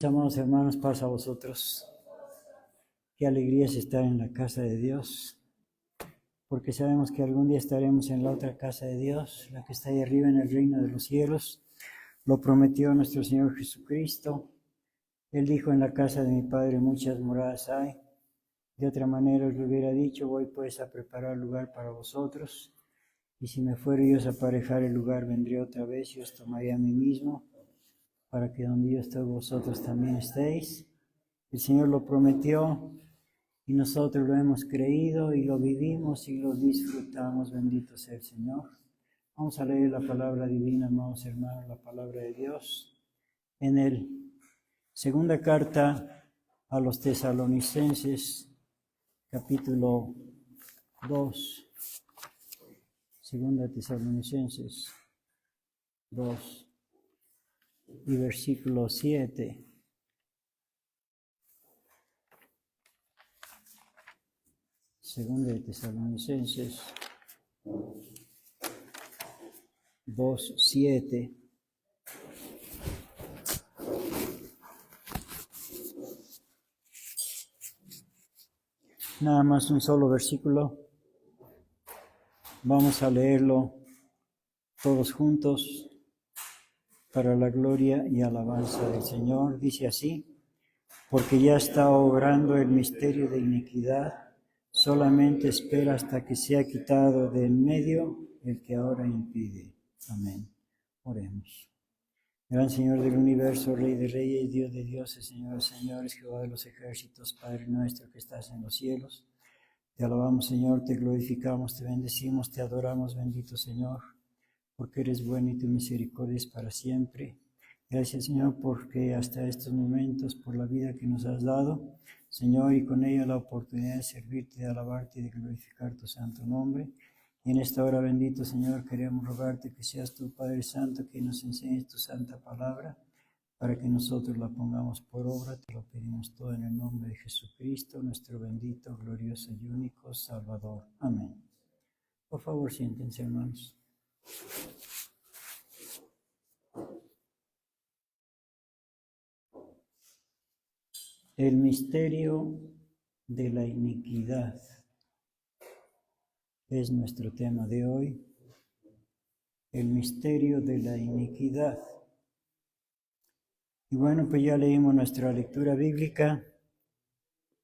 Amados hermanos, paz a vosotros. Qué alegría es estar en la casa de Dios, porque sabemos que algún día estaremos en la otra casa de Dios, la que está ahí arriba en el reino de los cielos. Lo prometió nuestro Señor Jesucristo. Él dijo: en la casa de mi Padre muchas moradas hay. De otra manera os lo hubiera dicho: voy pues a preparar lugar para vosotros. Y si me fuere yo a aparejar el lugar, vendré otra vez y os tomaré a mí mismo, para que donde yo estoy vosotros también estéis. El Señor lo prometió y nosotros lo hemos creído y lo vivimos y lo disfrutamos. Bendito sea el Señor. Vamos a leer la palabra divina, amados hermanos, la palabra de Dios. En el segunda carta a los Tesalonicenses, capítulo 2. Segunda Tesalonicenses 2 y versículo 7. Segunda de Tesalonicenses 2:7. Nada más un solo versículo. Vamos a leerlo todos juntos para la gloria y alabanza del Señor. Dice así: porque ya está obrando el misterio de iniquidad, solamente espera hasta que sea quitado de en medio el que ahora impide. Amén. Oremos. Gran Señor del universo, Rey de reyes, Dios de dioses, Señor de señores, Jehová de los ejércitos, Padre nuestro que estás en los cielos. Te alabamos, Señor, te glorificamos, te bendecimos, te adoramos, bendito Señor, porque eres bueno y tu misericordia es para siempre. Gracias, Señor, porque hasta estos momentos, por la vida que nos has dado, Señor, y con ella la oportunidad de servirte, de alabarte y de glorificar tu santo nombre. Y en esta hora, bendito Señor, queremos rogarte que seas tú, Padre Santo, que nos enseñes tu santa palabra, para que nosotros la pongamos por obra. Te lo pedimos todo en el nombre de Jesucristo, nuestro bendito, glorioso y único Salvador. Amén. Por favor, siéntense, hermanos. El misterio de la iniquidad es nuestro tema de hoy. El misterio de la iniquidad. Y bueno, pues ya leímos nuestra lectura bíblica,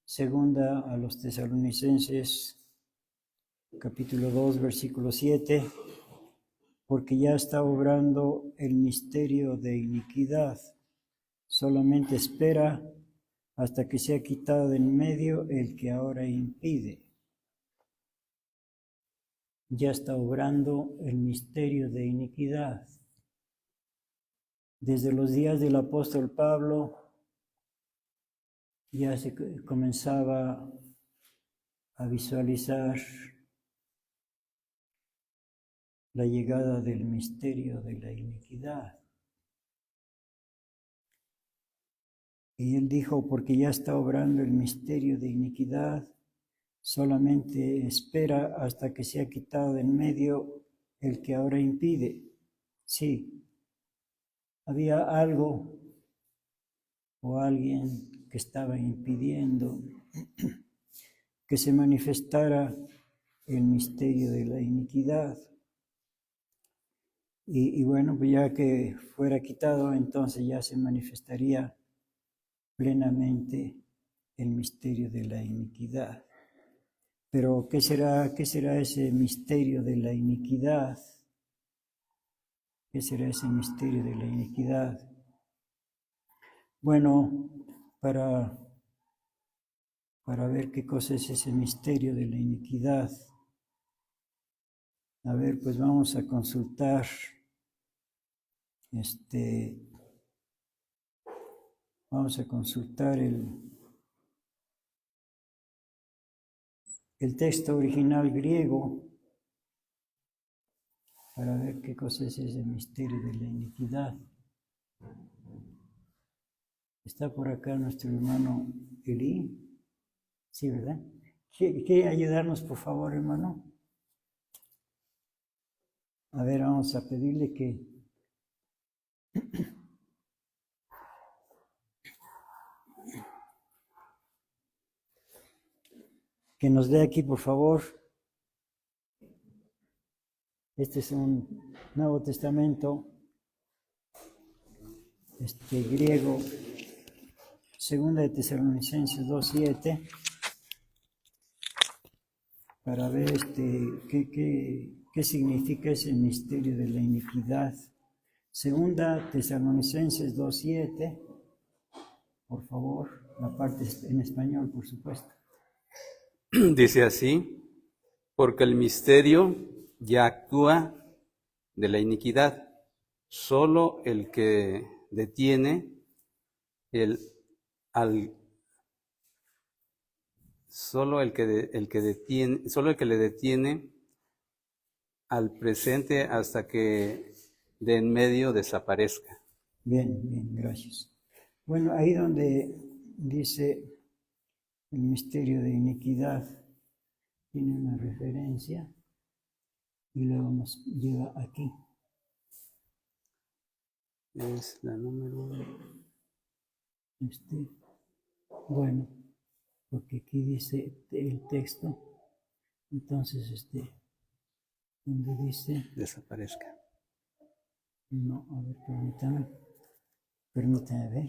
segunda a los Tesalonicenses, capítulo 2, versículo 7, porque ya está obrando el misterio de iniquidad, solamente espera hasta que sea quitado de en medio el que ahora impide. Ya está obrando el misterio de iniquidad. Desde los días del apóstol Pablo ya se comenzaba a visualizar la llegada del misterio de la iniquidad. Y él dijo: porque ya está obrando el misterio de iniquidad, solamente espera hasta que sea quitado de en medio el que ahora impide. Sí, había algo o alguien que estaba impidiendo que se manifestara el misterio de la iniquidad. Y bueno, pues ya que fuera quitado, entonces ya se manifestaría plenamente el misterio de la iniquidad. Pero ¿qué será ese misterio de la iniquidad? ¿Qué será ese misterio de la iniquidad? Bueno, para ver qué cosa es ese misterio de la iniquidad, a ver, pues vamos a consultar el texto original griego para ver qué cosa es ese misterio de la iniquidad. Está por acá nuestro hermano Eli. Sí, ¿verdad? ¿Quiere ayudarnos, por favor, hermano? A ver, vamos a pedirle que que nos dé aquí, por favor. Este es un Nuevo Testamento griego, segunda de Tesalonicenses 2:7, para ver qué significa ese misterio de la iniquidad. Segunda Tesalonicenses 2:7, por favor, la parte en español, por supuesto. Dice así: porque el misterio ya actúa de la iniquidad, solo el que detiene solo el que le detiene al presente hasta que de en medio desaparezca. Bien, gracias. Bueno, ahí donde dice el misterio de iniquidad, tiene una referencia y luego nos lleva aquí. Es la número... Bueno, porque aquí dice el texto, entonces donde dice... desaparezca. No, a ver, permítame ver.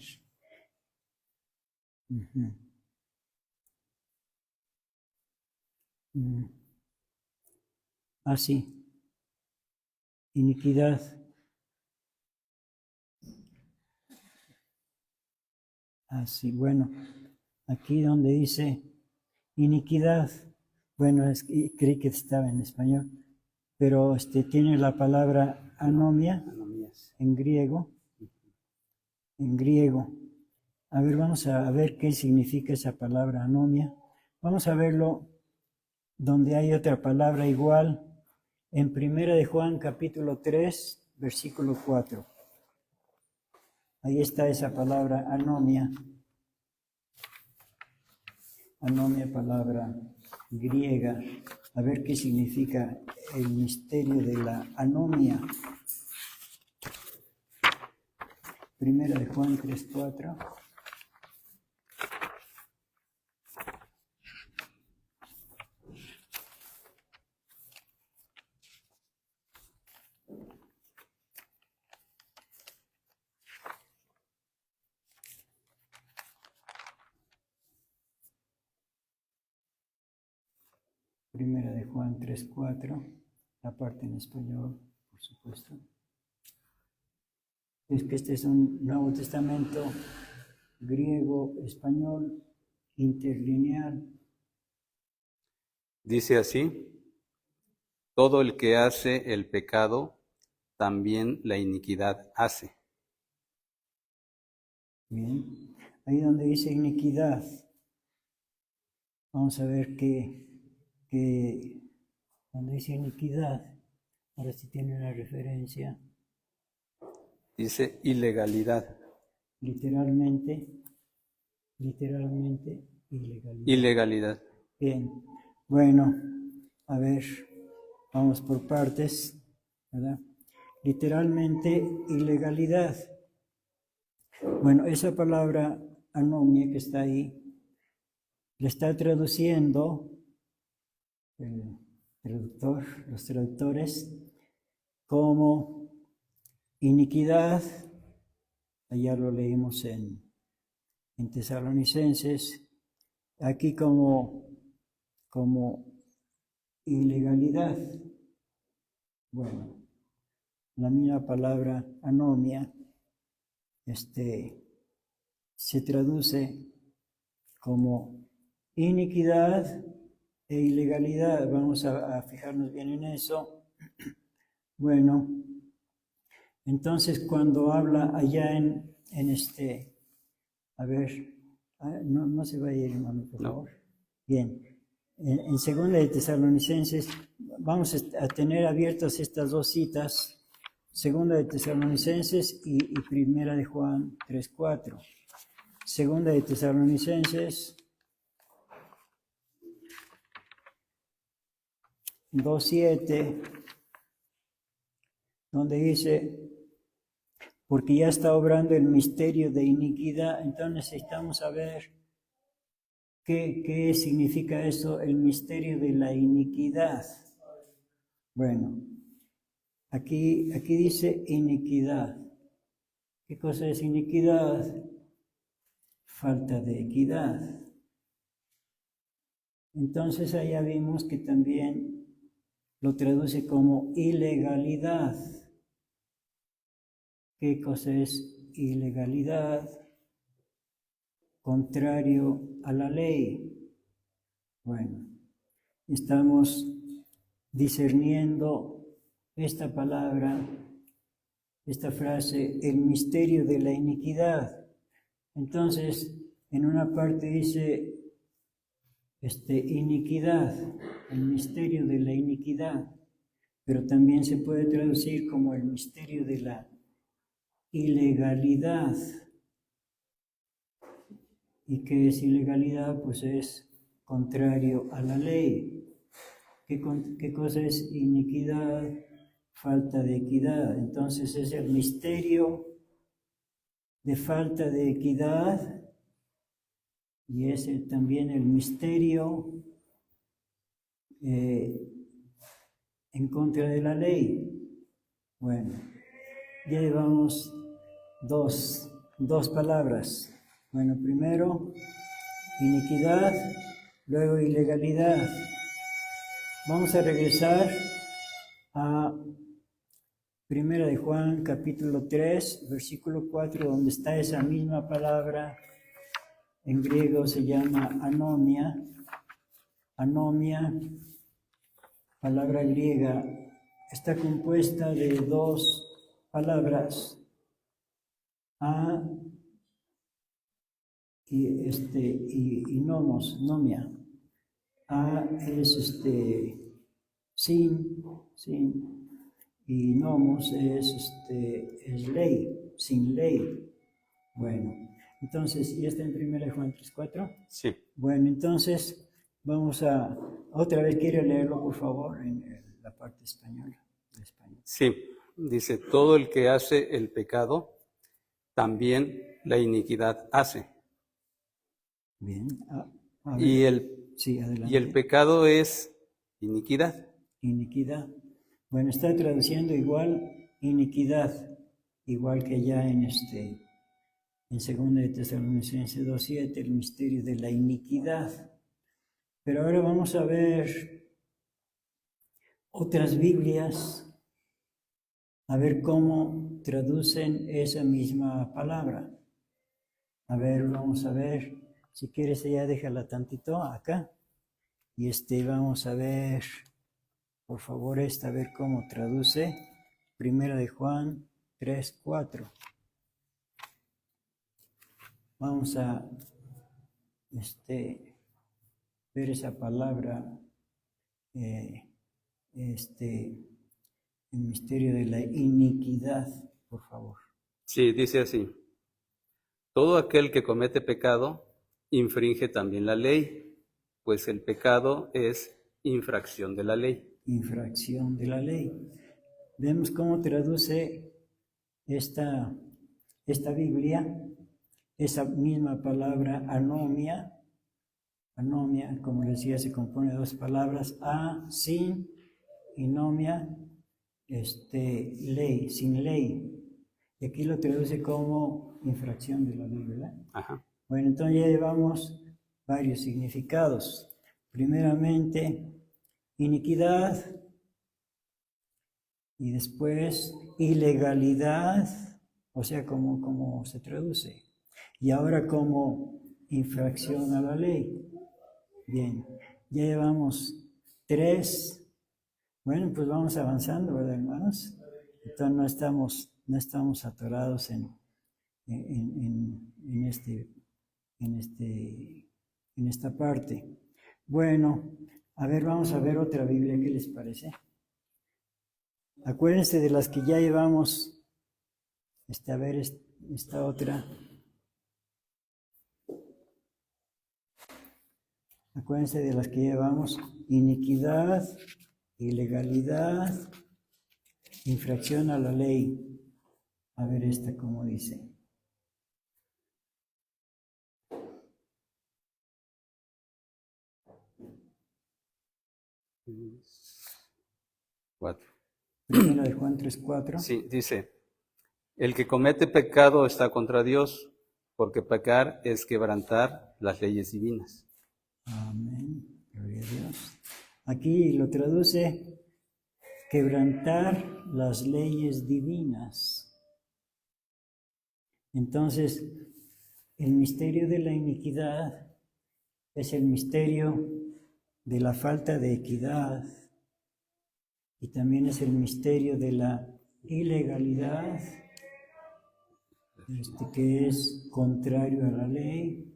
Sí. Iniquidad. Sí, bueno, aquí donde dice iniquidad, bueno, creí que estaba en español, pero tiene la palabra anomia en griego. A ver, vamos a ver qué significa esa palabra anomia. Vamos a verlo donde hay otra palabra igual, en 1 de Juan capítulo 3, versículo 4. Ahí está esa palabra anomia. Anomia, palabra griega. A ver qué significa el misterio de la anomia. 1 de Juan 3, 4. Primera de Juan 3:4, la parte en español, por supuesto. Es que este es un Nuevo Testamento griego, español, interlineal. Dice así: todo el que hace el pecado, también la iniquidad hace. Bien, ahí donde dice iniquidad, vamos a ver que donde dice iniquidad, ahora sí tiene una referencia. Dice ilegalidad. Literalmente, ilegalidad. Ilegalidad. Bien, bueno, a ver, vamos por partes, ¿verdad? Literalmente, ilegalidad. Bueno, esa palabra anomia que está ahí, le está traduciendo el traductor, los traductores, como iniquidad. Allá lo leímos en Tesalonicenses. Aquí como ilegalidad. Bueno, la misma palabra anomia se traduce como iniquidad e ilegalidad. Vamos a fijarnos bien en eso. Bueno, entonces cuando habla allá en a ver, no se va a ir, hermano, por favor. Bien, en segunda de Tesalonicenses, vamos a tener abiertas estas dos citas, segunda de Tesalonicenses y primera de Juan 3:4. Segunda de Tesalonicenses 2:7, donde dice: porque ya está obrando el misterio de iniquidad. Entonces necesitamos saber qué significa eso, el misterio de la iniquidad. Bueno, aquí dice iniquidad. ¿Qué cosa es iniquidad? Falta de equidad. Entonces allá vimos que también lo traduce como ilegalidad. ¿Qué cosa es ilegalidad? Contrario a la ley. Bueno, estamos discerniendo esta palabra, esta frase, el misterio de la iniquidad. Entonces, en una parte dice iniquidad, el misterio de la iniquidad, pero también se puede traducir como el misterio de la ilegalidad. ¿Y qué es ilegalidad? Pues es contrario a la ley. ¿Qué cosa es iniquidad? Falta de equidad. Entonces es el misterio de falta de equidad y es también el misterio en contra de la ley. Bueno, ya llevamos dos palabras. Bueno, primero iniquidad, luego ilegalidad. Vamos a regresar a 1 de Juan, capítulo 3, versículo 4, donde está esa misma palabra. En griego se llama anomia. Anomia, palabra griega, está compuesta de dos palabras. A y nomos, nomia. A es sin, y nomos es ley, sin ley. Bueno, entonces, ¿ya está en 1 Juan 3:4? Sí. Bueno, entonces, vamos a, otra vez, ¿quiere leerlo, por favor, en la parte española? De español. Sí, dice, todo el que hace el pecado, también la iniquidad hace. Bien. A ver. Sí, adelante. Y el pecado es iniquidad. Iniquidad. Bueno, está traduciendo igual iniquidad, igual que ya en 2 de Tesalonicenses 2:7, el misterio de la iniquidad. Pero ahora vamos a ver otras Biblias, a ver cómo traducen esa misma palabra. A ver, vamos a ver, si quieres ya déjala tantito acá. Y vamos a ver, por favor, a ver cómo traduce 1 de Juan 3:4. Vamos a ver esa palabra, el misterio de la iniquidad, por favor. Sí, dice así. Todo aquel que comete pecado infringe también la ley, pues el pecado es infracción de la ley. Infracción de la ley. Vemos cómo traduce esta Biblia, esa misma palabra anomia. Anomia, como decía, se compone de dos palabras, a, sin, y nomia, ley, sin ley. Y aquí lo traduce como infracción de la ley, ¿verdad? Ajá. Bueno, entonces ya llevamos varios significados. Primeramente, iniquidad, y después ilegalidad, o sea, como se traduce. Y ahora como infracción a la ley. Bien, ya llevamos 3. Bueno, pues vamos avanzando, ¿verdad, hermanos? Entonces no estamos atorados en esta parte. Bueno, a ver, vamos a ver otra Biblia, ¿qué les parece? Acuérdense de las que ya llevamos. A ver, esta otra. Acuérdense de las que llevamos: iniquidad, ilegalidad, infracción a la ley. A ver esta cómo dice. Cuatro. Primera de Juan 3:4. Sí, dice, el que comete pecado está contra Dios, porque pecar es quebrantar las leyes divinas. Amén. Gloria a Dios. Aquí lo traduce quebrantar las leyes divinas. Entonces, el misterio de la iniquidad es el misterio de la falta de equidad y también es el misterio de la ilegalidad, que es contrario a la ley,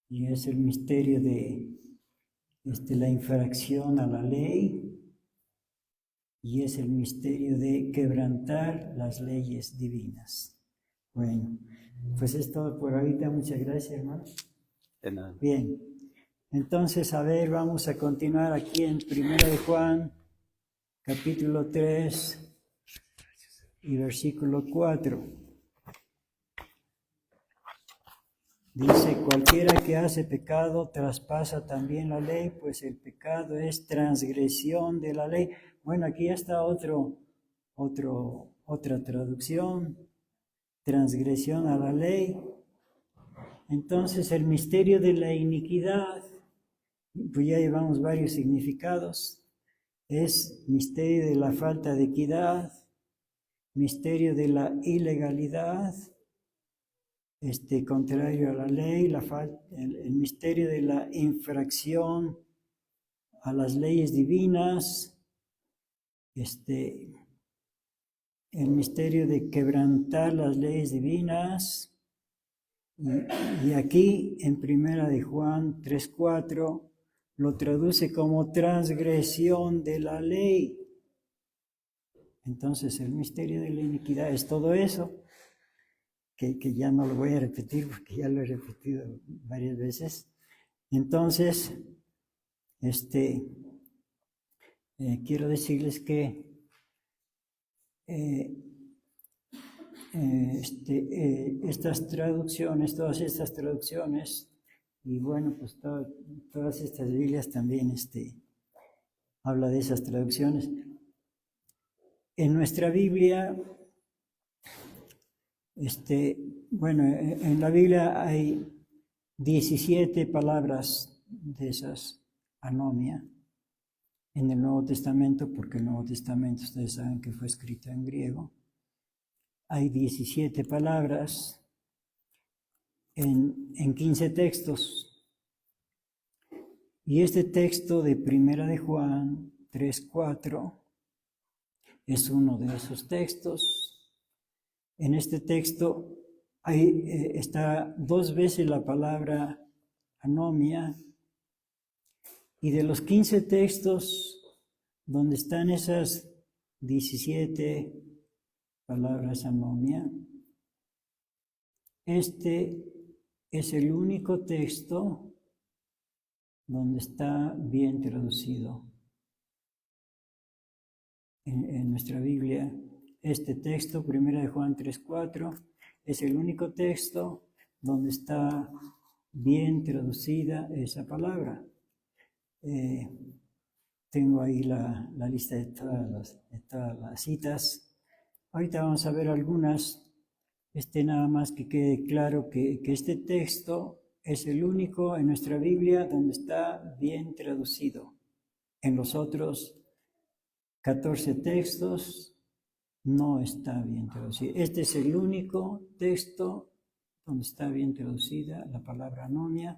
y es el misterio de la infracción a la ley, y es el misterio de quebrantar las leyes divinas. Bueno, pues es todo por ahorita. Muchas gracias, hermano. De nada. Bien, entonces, a ver, vamos a continuar aquí en 1 de Juan, capítulo 3 y versículo 4. Dice, cualquiera que hace pecado traspasa también la ley, pues el pecado es transgresión de la ley. Bueno, aquí ya está otra traducción, transgresión a la ley. Entonces, el misterio de la iniquidad, pues ya llevamos varios significados, es misterio de la falta de equidad, misterio de la ilegalidad, contrario a la ley, el misterio de la infracción a las leyes divinas, el misterio de quebrantar las leyes divinas. Y aquí en 1 de Juan 3:4 lo traduce como transgresión de la ley. Entonces el misterio de la iniquidad es todo eso, que ya no lo voy a repetir porque ya lo he repetido varias veces. Entonces, quiero decirles que estas traducciones, todas estas traducciones, y bueno, pues todas estas Biblias también habla de esas traducciones. En nuestra Biblia, bueno, en la Biblia hay 17 palabras de esas anomia en el Nuevo Testamento, porque el Nuevo Testamento ustedes saben que fue escrito en griego. Hay 17 palabras en 15 textos. Y este texto de 1 de Juan 3:4 es uno de esos textos. En este texto está 2 veces la palabra anomia, y de los 15 textos donde están esas 17 palabras anomia, este es el único texto donde está bien traducido. En nuestra Biblia, este texto, 1 de Juan 3:4, es el único texto donde está bien traducida esa palabra. Tengo ahí la lista de todas las citas. Ahorita vamos a ver algunas. Nada más que quede claro que este texto es el único en nuestra Biblia donde está bien traducido. En los otros 14 textos no está bien traducido. Este es el único texto donde está bien traducida la palabra anomia.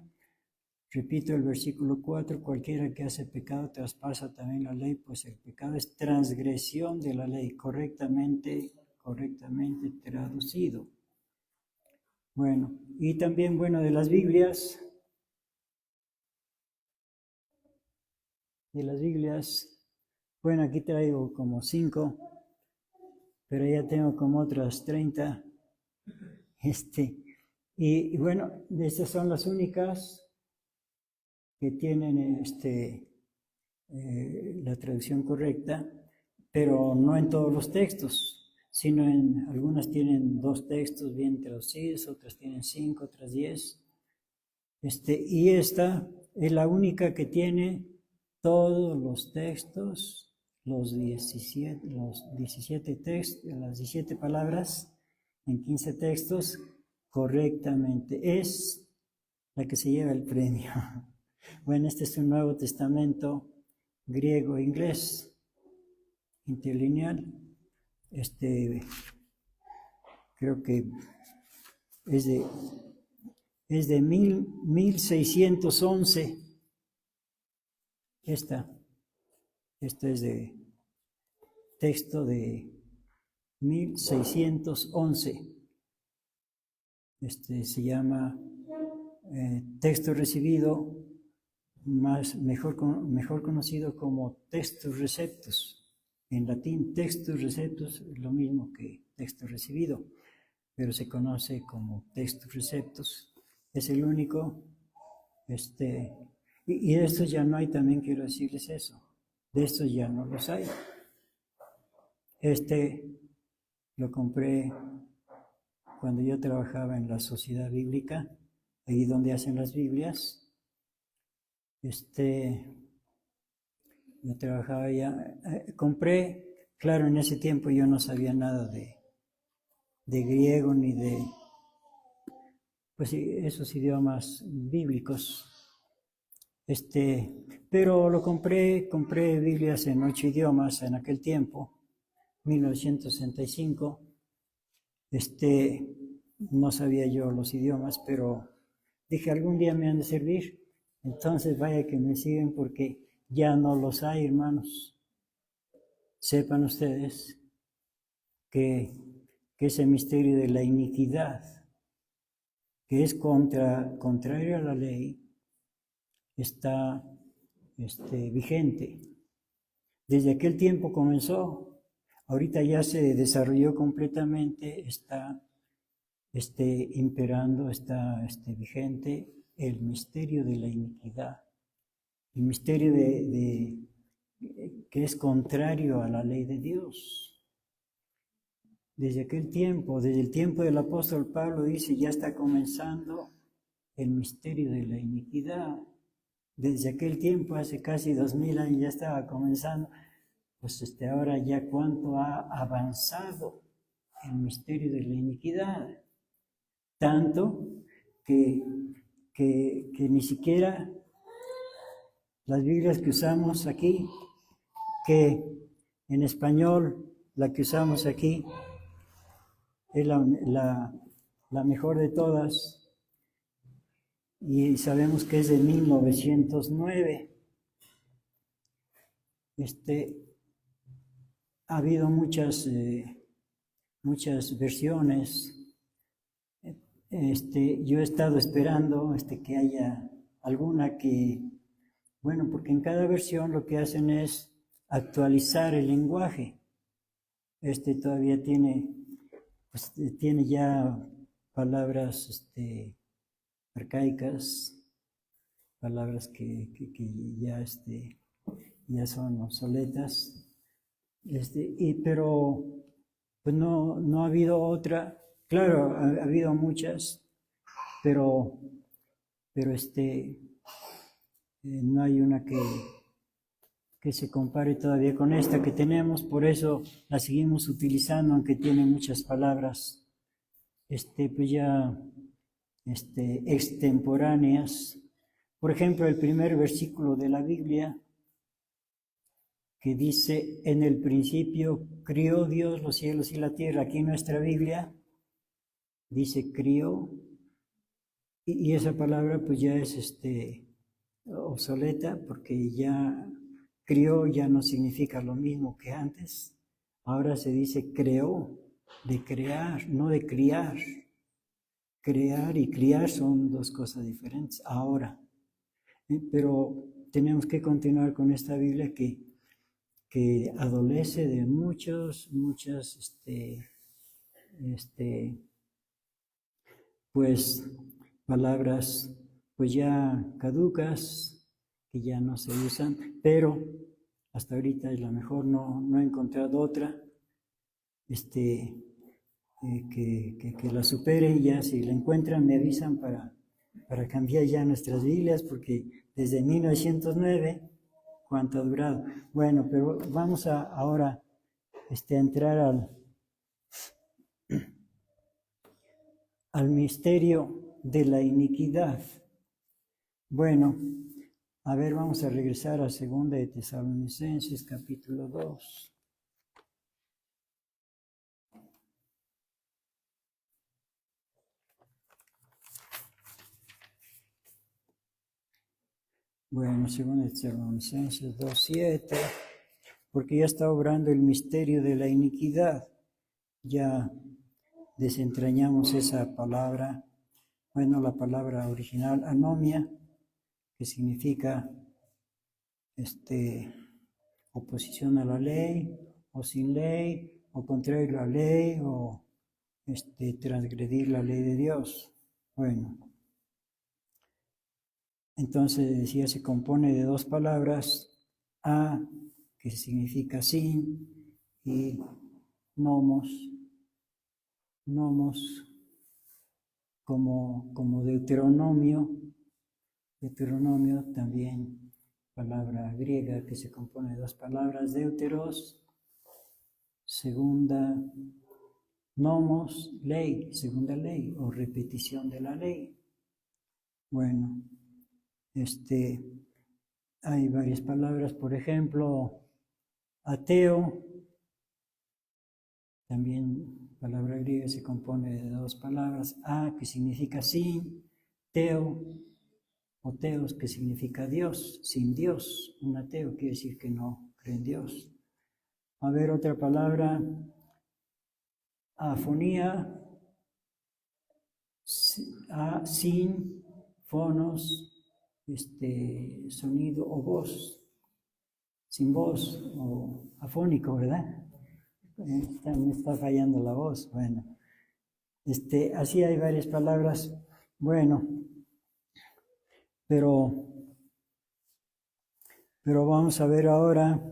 Repito el versículo 4, cualquiera que hace pecado traspasa también la ley, pues el pecado es transgresión de la ley, correctamente traducido. Bueno, y también, de las Biblias, bueno, aquí traigo como 5, pero ya tengo como otras 30, y bueno, estas son las únicas que tienen la traducción correcta, pero no en todos los textos. sino algunas tienen 2 textos bien traducidos, otras tienen 5, otras 10. Y esta es la única que tiene todos los textos, los 17 textos, las 17 palabras en 15 textos correctamente. Es la que se lleva el premio. Bueno, este es un Nuevo Testamento griego-inglés, interlineal. Creo que es de 1611. Esta es de texto de 1611. Se llama texto recibido, mejor conocido como Textus Receptus. En latín, Textus Receptus es lo mismo que texto recibido, pero se conoce como Textus Receptus. Es el único, y de estos ya no hay, también quiero decirles eso, de estos ya no los hay. Lo compré cuando yo trabajaba en la Sociedad Bíblica, ahí donde hacen las Biblias. Yo trabajaba ya, compré, claro, en ese tiempo yo no sabía nada de griego ni de, pues esos idiomas bíblicos. Pero lo compré Biblias en 8 idiomas en aquel tiempo, 1965. No sabía yo los idiomas, pero dije, algún día me han de servir. Entonces vaya que me siguen porque ya no los hay, hermanos. Sepan ustedes que ese misterio de la iniquidad, que es contrario a la ley, está vigente. Desde aquel tiempo comenzó, ahorita ya se desarrolló completamente, está imperando, está vigente el misterio de la iniquidad, el misterio que es contrario a la ley de Dios. Desde aquel tiempo, desde el tiempo del apóstol Pablo, dice, ya está comenzando el misterio de la iniquidad. Desde aquel tiempo, hace casi 2000 años, ya estaba comenzando. Pues ahora ya cuánto ha avanzado el misterio de la iniquidad. Tanto que ni siquiera las Biblias que usamos aquí, que en español la que usamos aquí es la mejor de todas, y sabemos que es de 1909. Ha habido muchas versiones. Yo he estado esperando que haya alguna que, bueno, porque en cada versión lo que hacen es actualizar el lenguaje. Todavía tiene ya palabras arcaicas, palabras que ya son obsoletas, pero pues no ha habido otra. Claro, ha habido muchas, pero no hay una que se compare todavía con esta que tenemos, por eso la seguimos utilizando, aunque tiene muchas palabras pues ya extemporáneas. Por ejemplo, el primer versículo de la Biblia, que dice, en el principio crió Dios los cielos y la tierra. Aquí en nuestra Biblia dice crió, y esa palabra pues ya es obsoleta, porque ya crió ya no significa lo mismo que antes. Ahora se dice creó, de crear, no de criar. Crear y criar son 2 cosas diferentes ahora. Pero tenemos que continuar con esta Biblia que adolece de muchas pues palabras pues ya caducas, que ya no se usan, pero hasta ahorita es la mejor, no he encontrado otra que la supere y ya si la encuentran me avisan para cambiar ya nuestras Biblias, porque desde 1909, ¿cuánto ha durado? Bueno, pero vamos ahora a entrar al misterio de la iniquidad. Bueno, a ver, vamos a regresar a 2 de Tesalonicenses, capítulo 2. Bueno, 2 de Tesalonicenses 2:7, porque ya está obrando el misterio de la iniquidad. Ya desentrañamos esa palabra, bueno, la palabra original, anomia, que significa oposición a la ley, o sin ley, o contrario a la ley, o transgredir la ley de Dios. Bueno, entonces decía, se compone de dos palabras, a, que significa sin, y nomos como Deuteronomio también, palabra griega que se compone de dos palabras, deuteros, segunda, nomos, ley, segunda ley, o repetición de la ley. Bueno, hay varias palabras, por ejemplo, ateo, también palabra griega se compone de dos palabras, a, que significa sin, teo, o teos, que significa Dios, sin Dios. Un ateo quiere decir que no cree en Dios. A ver, otra palabra, afonía, sin, fonos, sonido o voz, sin voz, o afónico, ¿verdad? Me está fallando la voz. Bueno, así hay varias palabras. Bueno, pero vamos a ver ahora,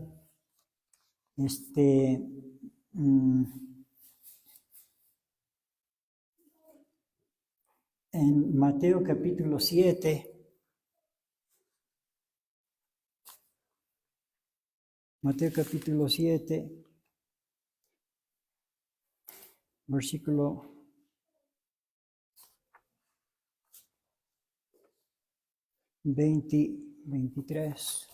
en Mateo capítulo 7, versículo 23.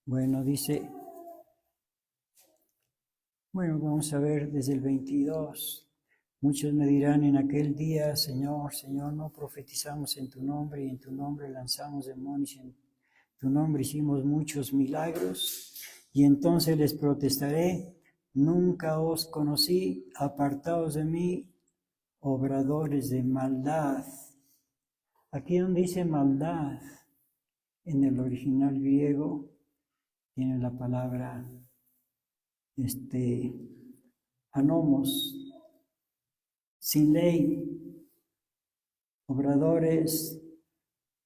Bueno, dice, vamos a ver desde el 22. Muchos me dirán en aquel día, Señor, Señor, no profetizamos en tu nombre y en tu nombre lanzamos demonios, en tu nombre hicimos muchos milagros. Y entonces les protestaré, nunca os conocí, apartaos de mí, obradores de maldad. Aquí donde dice maldad, en el original griego, tiene la palabra anomos, sin ley, obradores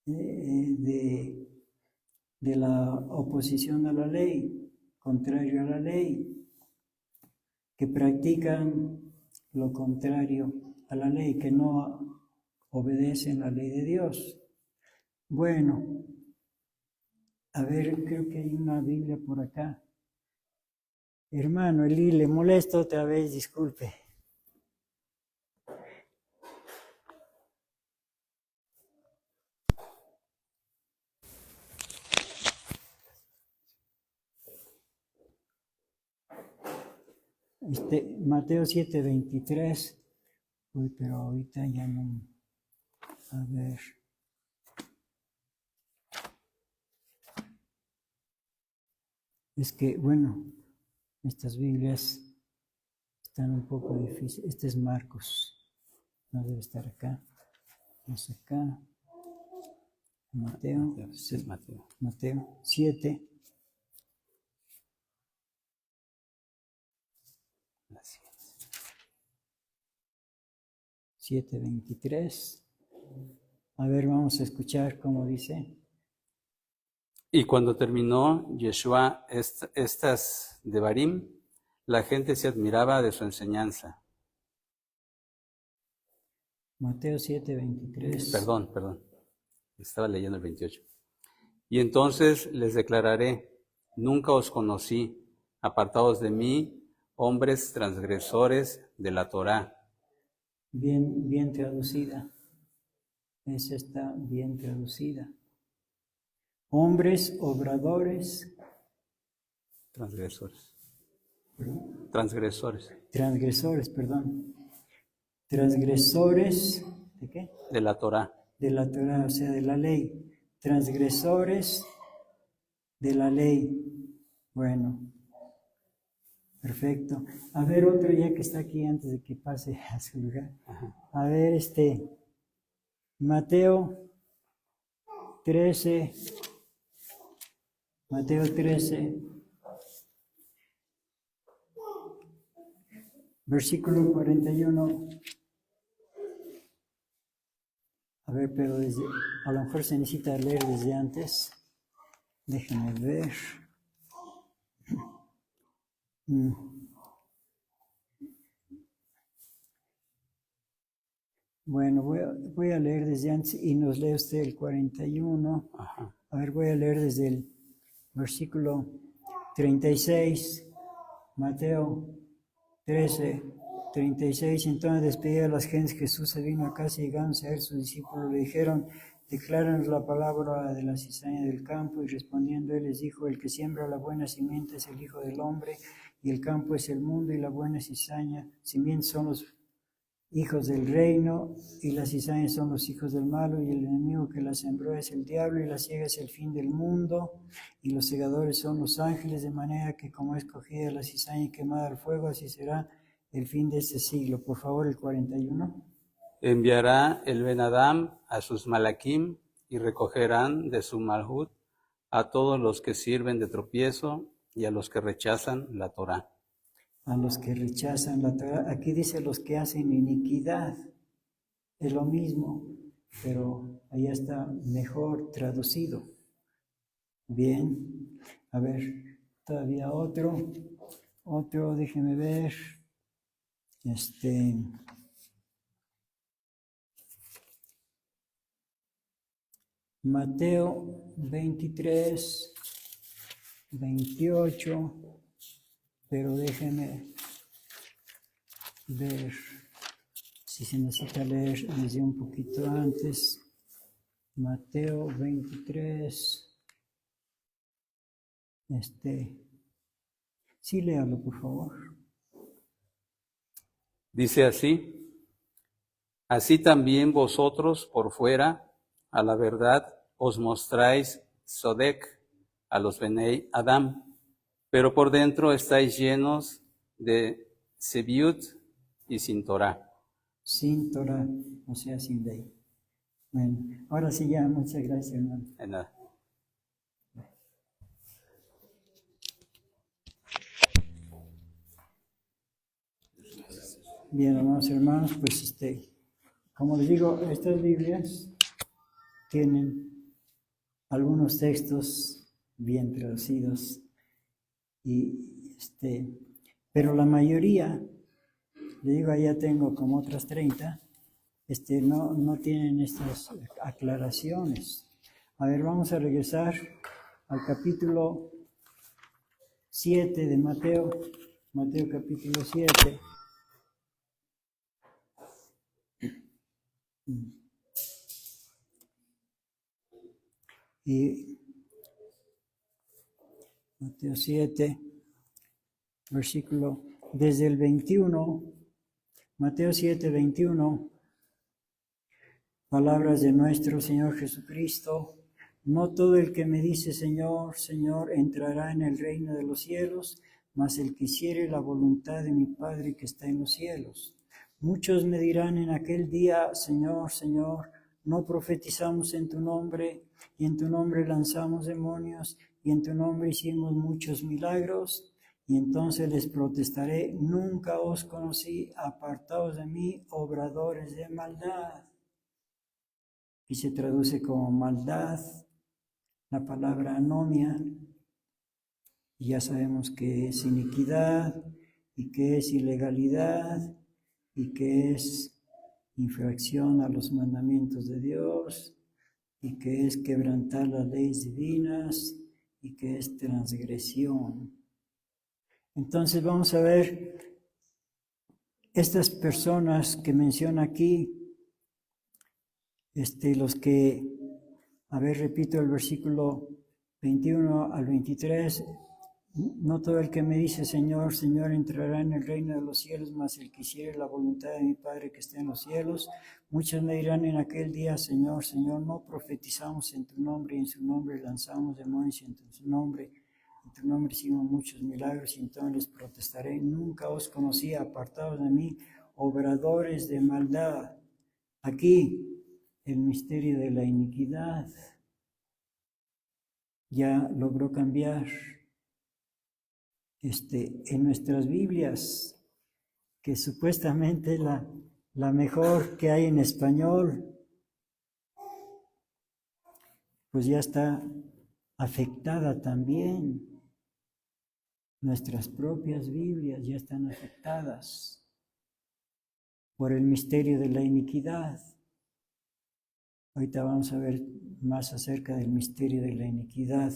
de la oposición a la ley, contrario a la ley, que practican lo contrario a la ley, que no obedecen la ley de Dios. Bueno, a ver, creo que hay una Biblia por acá. Hermano Eli, le molesto otra vez, disculpe. Mateo 7:23. Uy, pero ahorita ya no. A ver. Es que, bueno, estas Biblias están un poco difíciles. Este es Marcos. No debe estar acá. Vamos acá. Mateo. Es Mateo. Mateo 7. Así es. 7:23. A ver, vamos a escuchar cómo dice. Y cuando terminó Yeshua estas devarim, la gente se admiraba de su enseñanza. Mateo 7:23. Perdón. Estaba leyendo el 28. Y entonces les declararé, nunca os conocí, apartados de mí, hombres transgresores de la Torá. Bien traducida. Esa está bien traducida. Hombres obradores. Transgresores. Transgresores, ¿de qué? De la Torá. De la Torá, o sea, de la ley. Transgresores de la ley. Bueno, perfecto. A ver, otro ya que está aquí antes de que pase a su lugar. A ver, Mateo 13. Versículo 41. A ver, pero a lo mejor se necesita leer desde antes. Déjenme ver. Bueno, voy a leer desde antes y nos lee usted el 41. Ajá. A ver, voy a leer desde el versículo 36. Mateo 13:36. Entonces, despedida de las gentes, Jesús se vino a casa y llegándose a él sus discípulos le dijeron: decláranos la palabra de la cizaña del campo. Y respondiendo él les dijo: el que siembra la buena simiente es el Hijo del Hombre, y el campo es el mundo, y la buena simiente son los hijos del reino, y las cizañas son los hijos del malo, y el enemigo que la sembró es el diablo, y la siega es el fin del mundo, y los segadores son los ángeles, de manera que como es cogida la cizaña y quemada al fuego, así será el fin de este siglo. Por favor, el 41. Enviará el Ben Adam a sus malakim y recogerán de su malhut a todos los que sirven de tropiezo y a los que rechazan la Torá. A los que rechazan la Torá. Aquí dice los que hacen iniquidad. Es lo mismo, pero allá está mejor traducido. Bien. A ver, todavía otro, déjeme ver. Mateo 23:28. Pero déjenme ver si se necesita leer desde un poquito antes. Mateo 23. Sí, léalo, por favor. Dice así: así también vosotros por fuera, a la verdad, os mostráis Sodek a los Benei Adam, pero por dentro estáis llenos de Sebiut y sin Torá. Sin Torá, o sea, sin ley. Bueno, ahora sí ya, muchas gracias, hermano. De nada. Bien, hermanos, pues como les digo, estas Biblias tienen algunos textos bien traducidos pero la mayoría, le digo, allá tengo como otras 30, no tienen estas aclaraciones. A ver, vamos a regresar al capítulo 7 de Mateo capítulo 7. Y Mateo 7, versículo, desde el 21, Mateo 7, 21, palabras de nuestro Señor Jesucristo: no todo el que me dice Señor, Señor, entrará en el reino de los cielos, mas el que hiciere la voluntad de mi Padre que está en los cielos. Muchos me dirán en aquel día: Señor, Señor, ¿no profetizamos en tu nombre, y en tu nombre lanzamos demonios, y en tu nombre hicimos muchos milagros? Y entonces les protestaré, nunca os conocí, apartados de mí, obradores de maldad. Y se traduce como maldad, la palabra anomia. Y ya sabemos que es iniquidad, y que es ilegalidad, y que es infracción a los mandamientos de Dios, y que es quebrantar las leyes divinas, y que es transgresión. Entonces vamos a ver estas personas que menciona aquí, los que, a ver, repito el versículo 21 al 23, no todo el que me dice Señor, Señor entrará en el reino de los cielos, mas el que hiciere la voluntad de mi Padre que está en los cielos. Muchos me dirán en aquel día, Señor, Señor, no profetizamos en tu nombre, y en su nombre lanzamos demonios, y en tu nombre hicimos muchos milagros, y entonces les protestaré, nunca os conocí, apartados de mí, obradores de maldad. Aquí, el misterio de la iniquidad ya logró cambiar. En nuestras Biblias, que supuestamente la mejor que hay en español, pues ya está afectada también. Nuestras propias Biblias ya están afectadas por el misterio de la iniquidad. Ahorita vamos a ver más acerca del misterio de la iniquidad,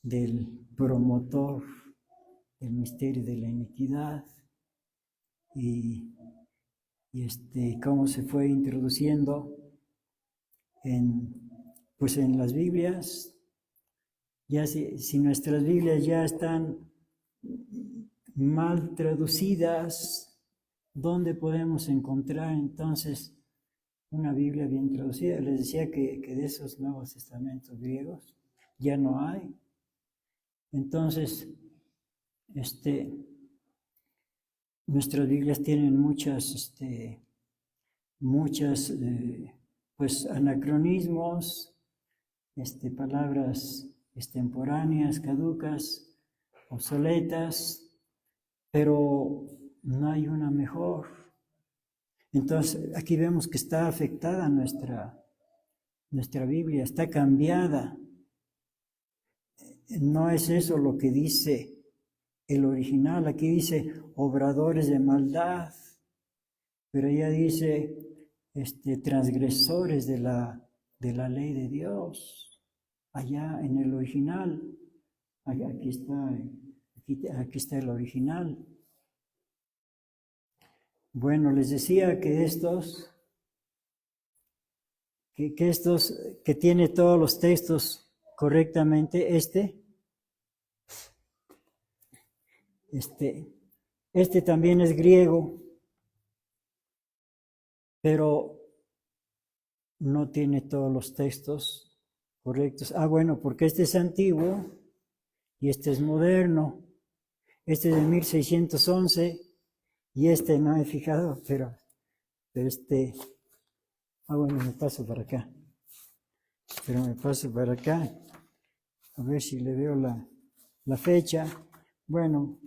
del promotor del misterio de la iniquidad y cómo se fue introduciendo en las Biblias. Ya si nuestras Biblias ya están mal traducidas, ¿dónde podemos encontrar entonces una Biblia bien traducida? Les decía que de esos Nuevos Testamentos griegos ya no hay. Entonces, nuestras Biblias tienen muchas anacronismos, palabras extemporáneas, caducas, obsoletas, pero no hay una mejor. Entonces, aquí vemos que está afectada nuestra Biblia, está cambiada. No es eso lo que dice el original. Aquí dice obradores de maldad, pero ella dice transgresores de la ley de Dios. Allá en el original, aquí está el original. Bueno, les decía que estos que tiene todos los textos correctamente, este también es griego, pero no tiene todos los textos correctos. Bueno, porque este es antiguo y este es moderno. Este es de 1611 y no he fijado, pero bueno, me paso para acá. A ver si le veo la fecha. Bueno,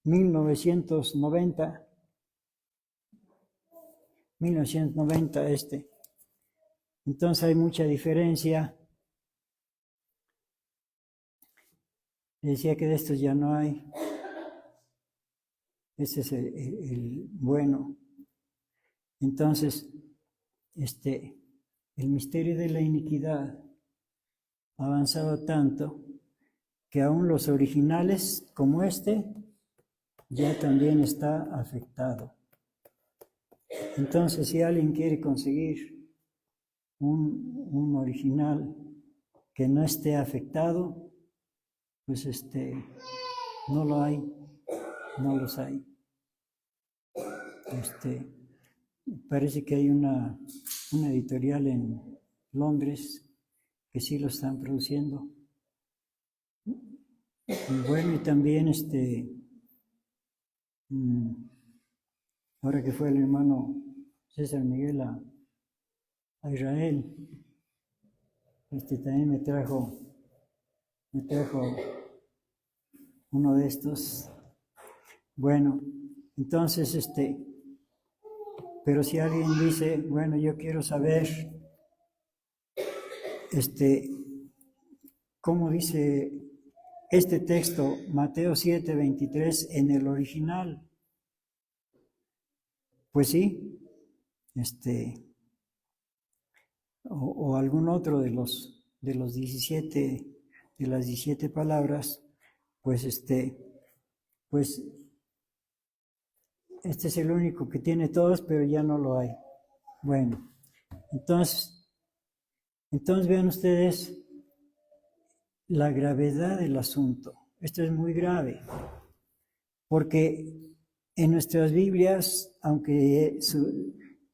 1990 Entonces hay mucha diferencia. Decía que de estos ya no hay. Ese es el bueno. Entonces, el misterio de la iniquidad ha avanzado tanto que aún los originales como ya también está afectado. Entonces, si alguien quiere conseguir un original que no esté afectado, pues no lo hay, no los hay. Parece que hay una editorial en Londres que sí lo están produciendo. Y bueno, y también ahora que fue el hermano César Miguel a a Israel. También me trajo uno de estos. Bueno, entonces, pero si alguien dice, bueno, yo quiero saber, ¿cómo dice este texto, Mateo 7:23, en el original? Pues sí, o algún otro de los 17, de las 17 palabras, pues pues este es el único que tiene todos, pero ya no lo hay. Bueno, entonces vean ustedes la gravedad del asunto. Esto es muy grave, porque en nuestras Biblias, aunque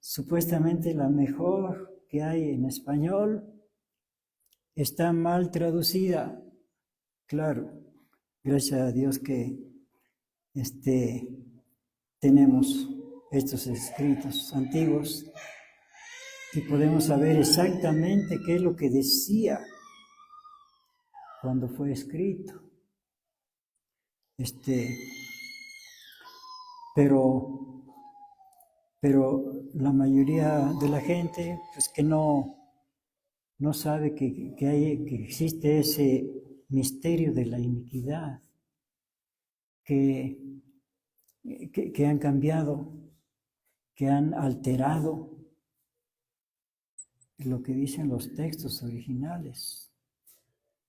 supuestamente la mejor que hay en español, está mal traducida. Claro, gracias a Dios que tenemos estos escritos antiguos y podemos saber exactamente qué es lo que decía cuando fue escrito. Pero la mayoría de la gente, pues que no sabe que existe ese misterio de la iniquidad, que han cambiado, que han alterado lo que dicen los textos originales.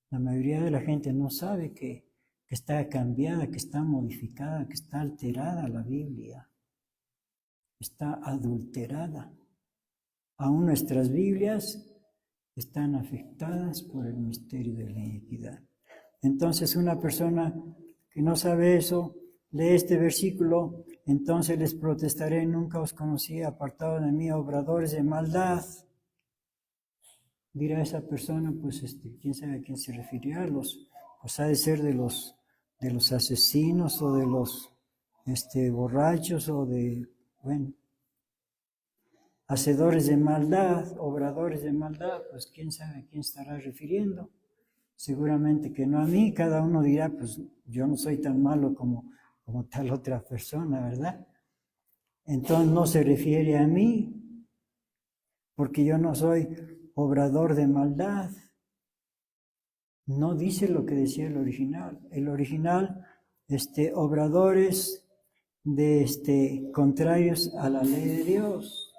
La mayoría de la gente no sabe que está cambiada, que está modificada, que está alterada la Biblia, está adulterada. Aún nuestras Biblias están afectadas por el misterio de la iniquidad. Entonces, una persona que no sabe eso, lee este versículo, entonces les protestaré, nunca os conocí, apartados de mí, obradores de maldad. Dirá esa persona, pues, quién sabe a quién se referirá, pues ha de ser de los asesinos o de los borrachos o de, bueno, hacedores de maldad, obradores de maldad, pues quién sabe a quién estará refiriendo. Seguramente que no a mí, cada uno dirá, pues yo no soy tan malo como tal otra persona, ¿verdad? Entonces no se refiere a mí, porque yo no soy obrador de maldad. No dice lo que decía el original. El original, obradores contrarios a la ley de Dios,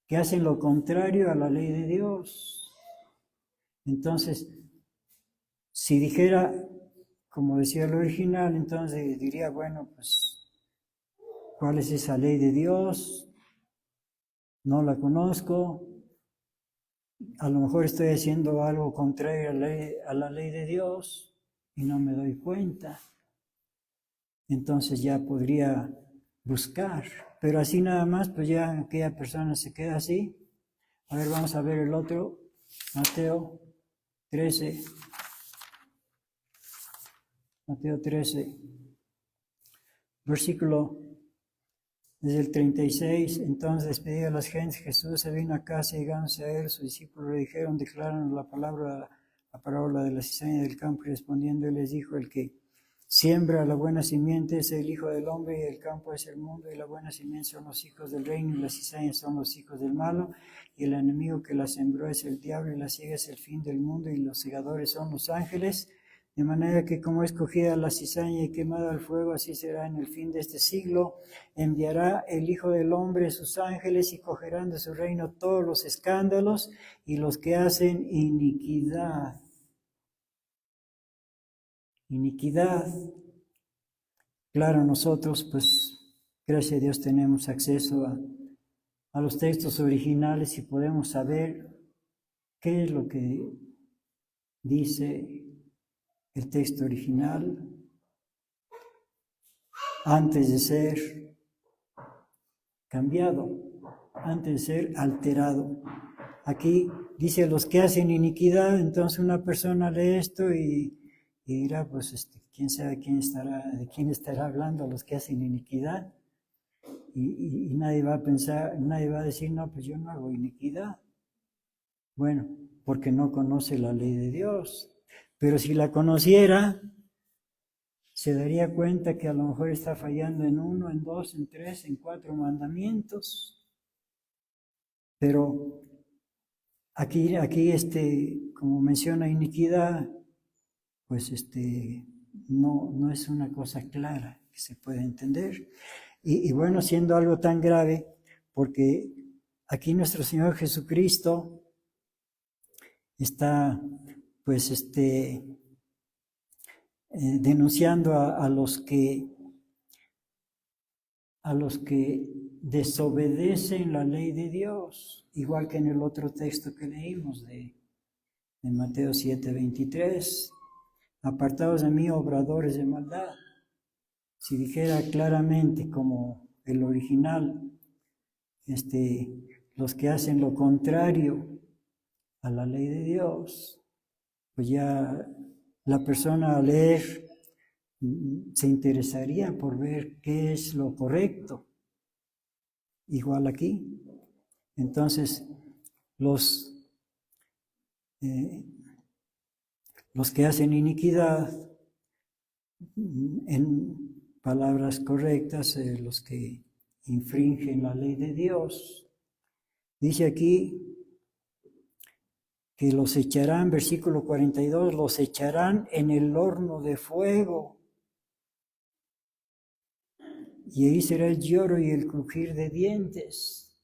que hacen lo contrario a la ley de Dios. Entonces, si dijera, como decía el original, entonces diría, bueno, pues, ¿cuál es esa ley de Dios? No la conozco. A lo mejor estoy haciendo algo contrario a la ley de Dios y no me doy cuenta. Entonces ya podría buscar, pero así nada más, pues ya aquella persona se queda así. A ver, vamos a ver el otro, Mateo 13. Mateo 13, versículo desde el 36. Entonces, despedida a las gentes, Jesús se vino a casa y llegándose a él, sus discípulos le dijeron, declararon la parábola de la cizaña del campo, y respondiendo él les dijo, el que siembra la buena simiente es el Hijo del Hombre, y el campo es el mundo, y la buena simiente son los hijos del reino, y las cizañas son los hijos del malo, y el enemigo que la sembró es el diablo, y la siega es el fin del mundo, y los segadores son los ángeles. De manera que como es cogida la cizaña y quemada al fuego, así será en el fin de este siglo. Enviará el Hijo del Hombre sus ángeles y cogerán de su reino todos los escándalos y los que hacen iniquidad. Iniquidad. Claro, nosotros, pues, gracias a Dios tenemos acceso a los textos originales y podemos saber qué es lo que dice el texto original antes de ser cambiado, antes de ser alterado. Aquí dice los que hacen iniquidad, entonces una persona lee esto y dirá, pues quién sabe de quién estará hablando los que hacen iniquidad. Y nadie va a pensar, nadie va a decir, no, pues yo no hago iniquidad. Bueno, porque no conoce la ley de Dios. Pero si la conociera, se daría cuenta que a lo mejor está fallando en 1, en 2, en 3, en 4 mandamientos. Pero aquí como menciona iniquidad, pues no es una cosa clara que se pueda entender. Y bueno, siendo algo tan grave, porque aquí nuestro Señor Jesucristo está, pues, denunciando a los que desobedecen la ley de Dios, igual que en el otro texto que leímos de Mateo 7:23. Apartados de mí, obradores de maldad. Si dijera claramente como el original, los que hacen lo contrario a la ley de Dios, pues ya la persona al leer se interesaría por ver qué es lo correcto. Igual aquí. Entonces, los que hacen iniquidad, en palabras correctas, los que infringen la ley de Dios, dice aquí que los echarán, versículo 42, los echarán en el horno de fuego. Y ahí será el lloro y el crujir de dientes.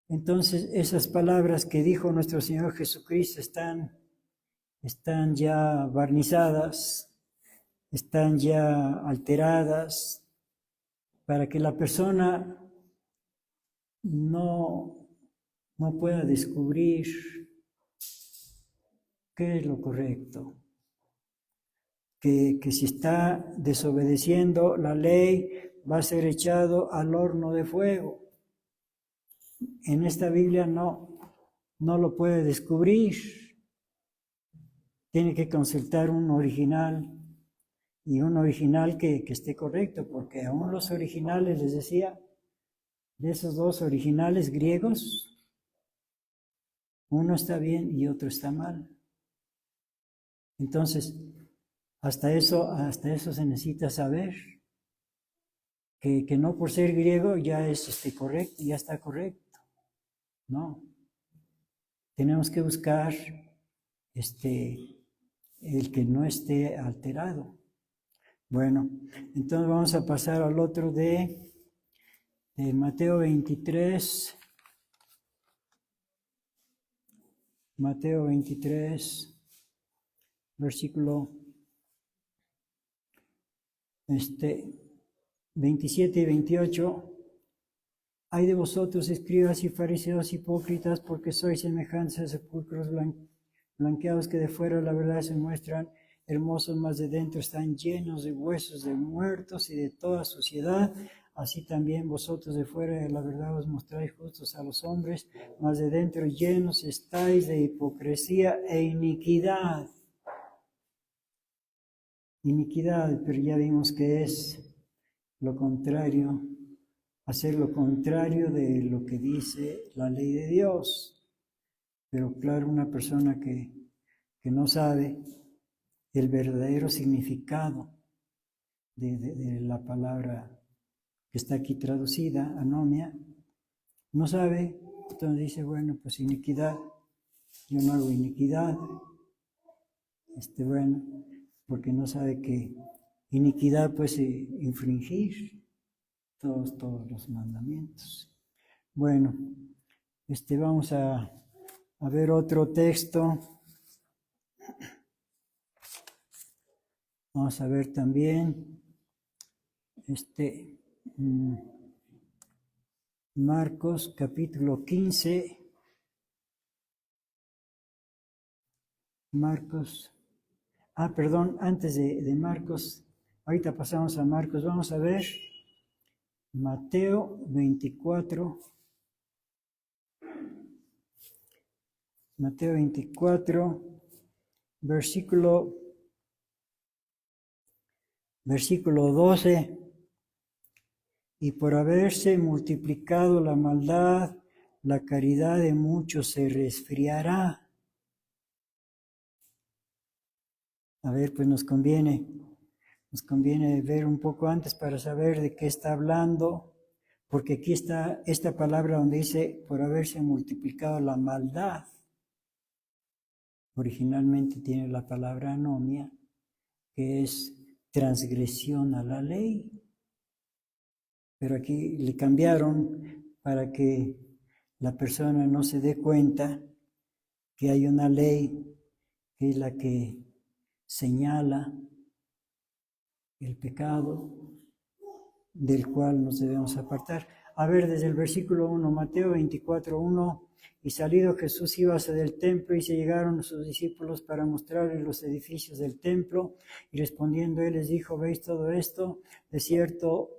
Entonces, esas palabras que dijo nuestro Señor Jesucristo están ya barnizadas, están ya alteradas, para que la persona no pueda descubrir qué es lo correcto. Que si está desobedeciendo la ley, va a ser echado al horno de fuego. En esta Biblia no lo puede descubrir. Tiene que consultar un original, y un original que esté correcto, porque aún los originales, les decía, de esos dos originales griegos, uno está bien y otro está mal. Entonces, hasta eso se necesita saber, que no por ser griego ya es correcto, ya está correcto. No. Tenemos que buscar el que no esté alterado. Bueno, entonces vamos a pasar al otro de Mateo 23. Mateo 23, versículo 27 y 28. Ay de vosotros, escribas y fariseos hipócritas, porque sois semejantes a sepulcros blanqueados que de fuera la verdad se muestran hermosos, mas de dentro están llenos de huesos de muertos y de toda suciedad. Así también vosotros de fuera de la verdad os mostráis justos a los hombres, mas de dentro llenos estáis de hipocresía e iniquidad. Iniquidad, pero ya vimos que es lo contrario, hacer lo contrario de lo que dice la ley de Dios. Pero claro, una persona que no sabe el verdadero significado de la palabra que está aquí traducida, anomia, no sabe, entonces dice, bueno, pues iniquidad, yo no hago iniquidad, bueno, porque no sabe que iniquidad puede infringir todos los mandamientos. Bueno, vamos a ver otro texto. Vamos a ver también Marcos capítulo 15. Antes de Marcos, ahorita pasamos a Marcos, vamos a ver Mateo 24. Mateo 24, versículo 12. Y por haberse multiplicado la maldad, la caridad de muchos se resfriará. A ver, pues nos conviene ver un poco antes para saber de qué está hablando, porque aquí está esta palabra donde dice, por haberse multiplicado la maldad. Originalmente tiene la palabra anomia, que es transgresión a la ley. Pero aquí le cambiaron para que la persona no se dé cuenta que hay una ley que es la que señala el pecado del cual nos debemos apartar. A ver, desde el versículo 1, Mateo 24, 1, y salido Jesús iba hacia el templo y se llegaron sus discípulos para mostrarles los edificios del templo, y respondiendo él les dijo, ¿veis todo esto? De cierto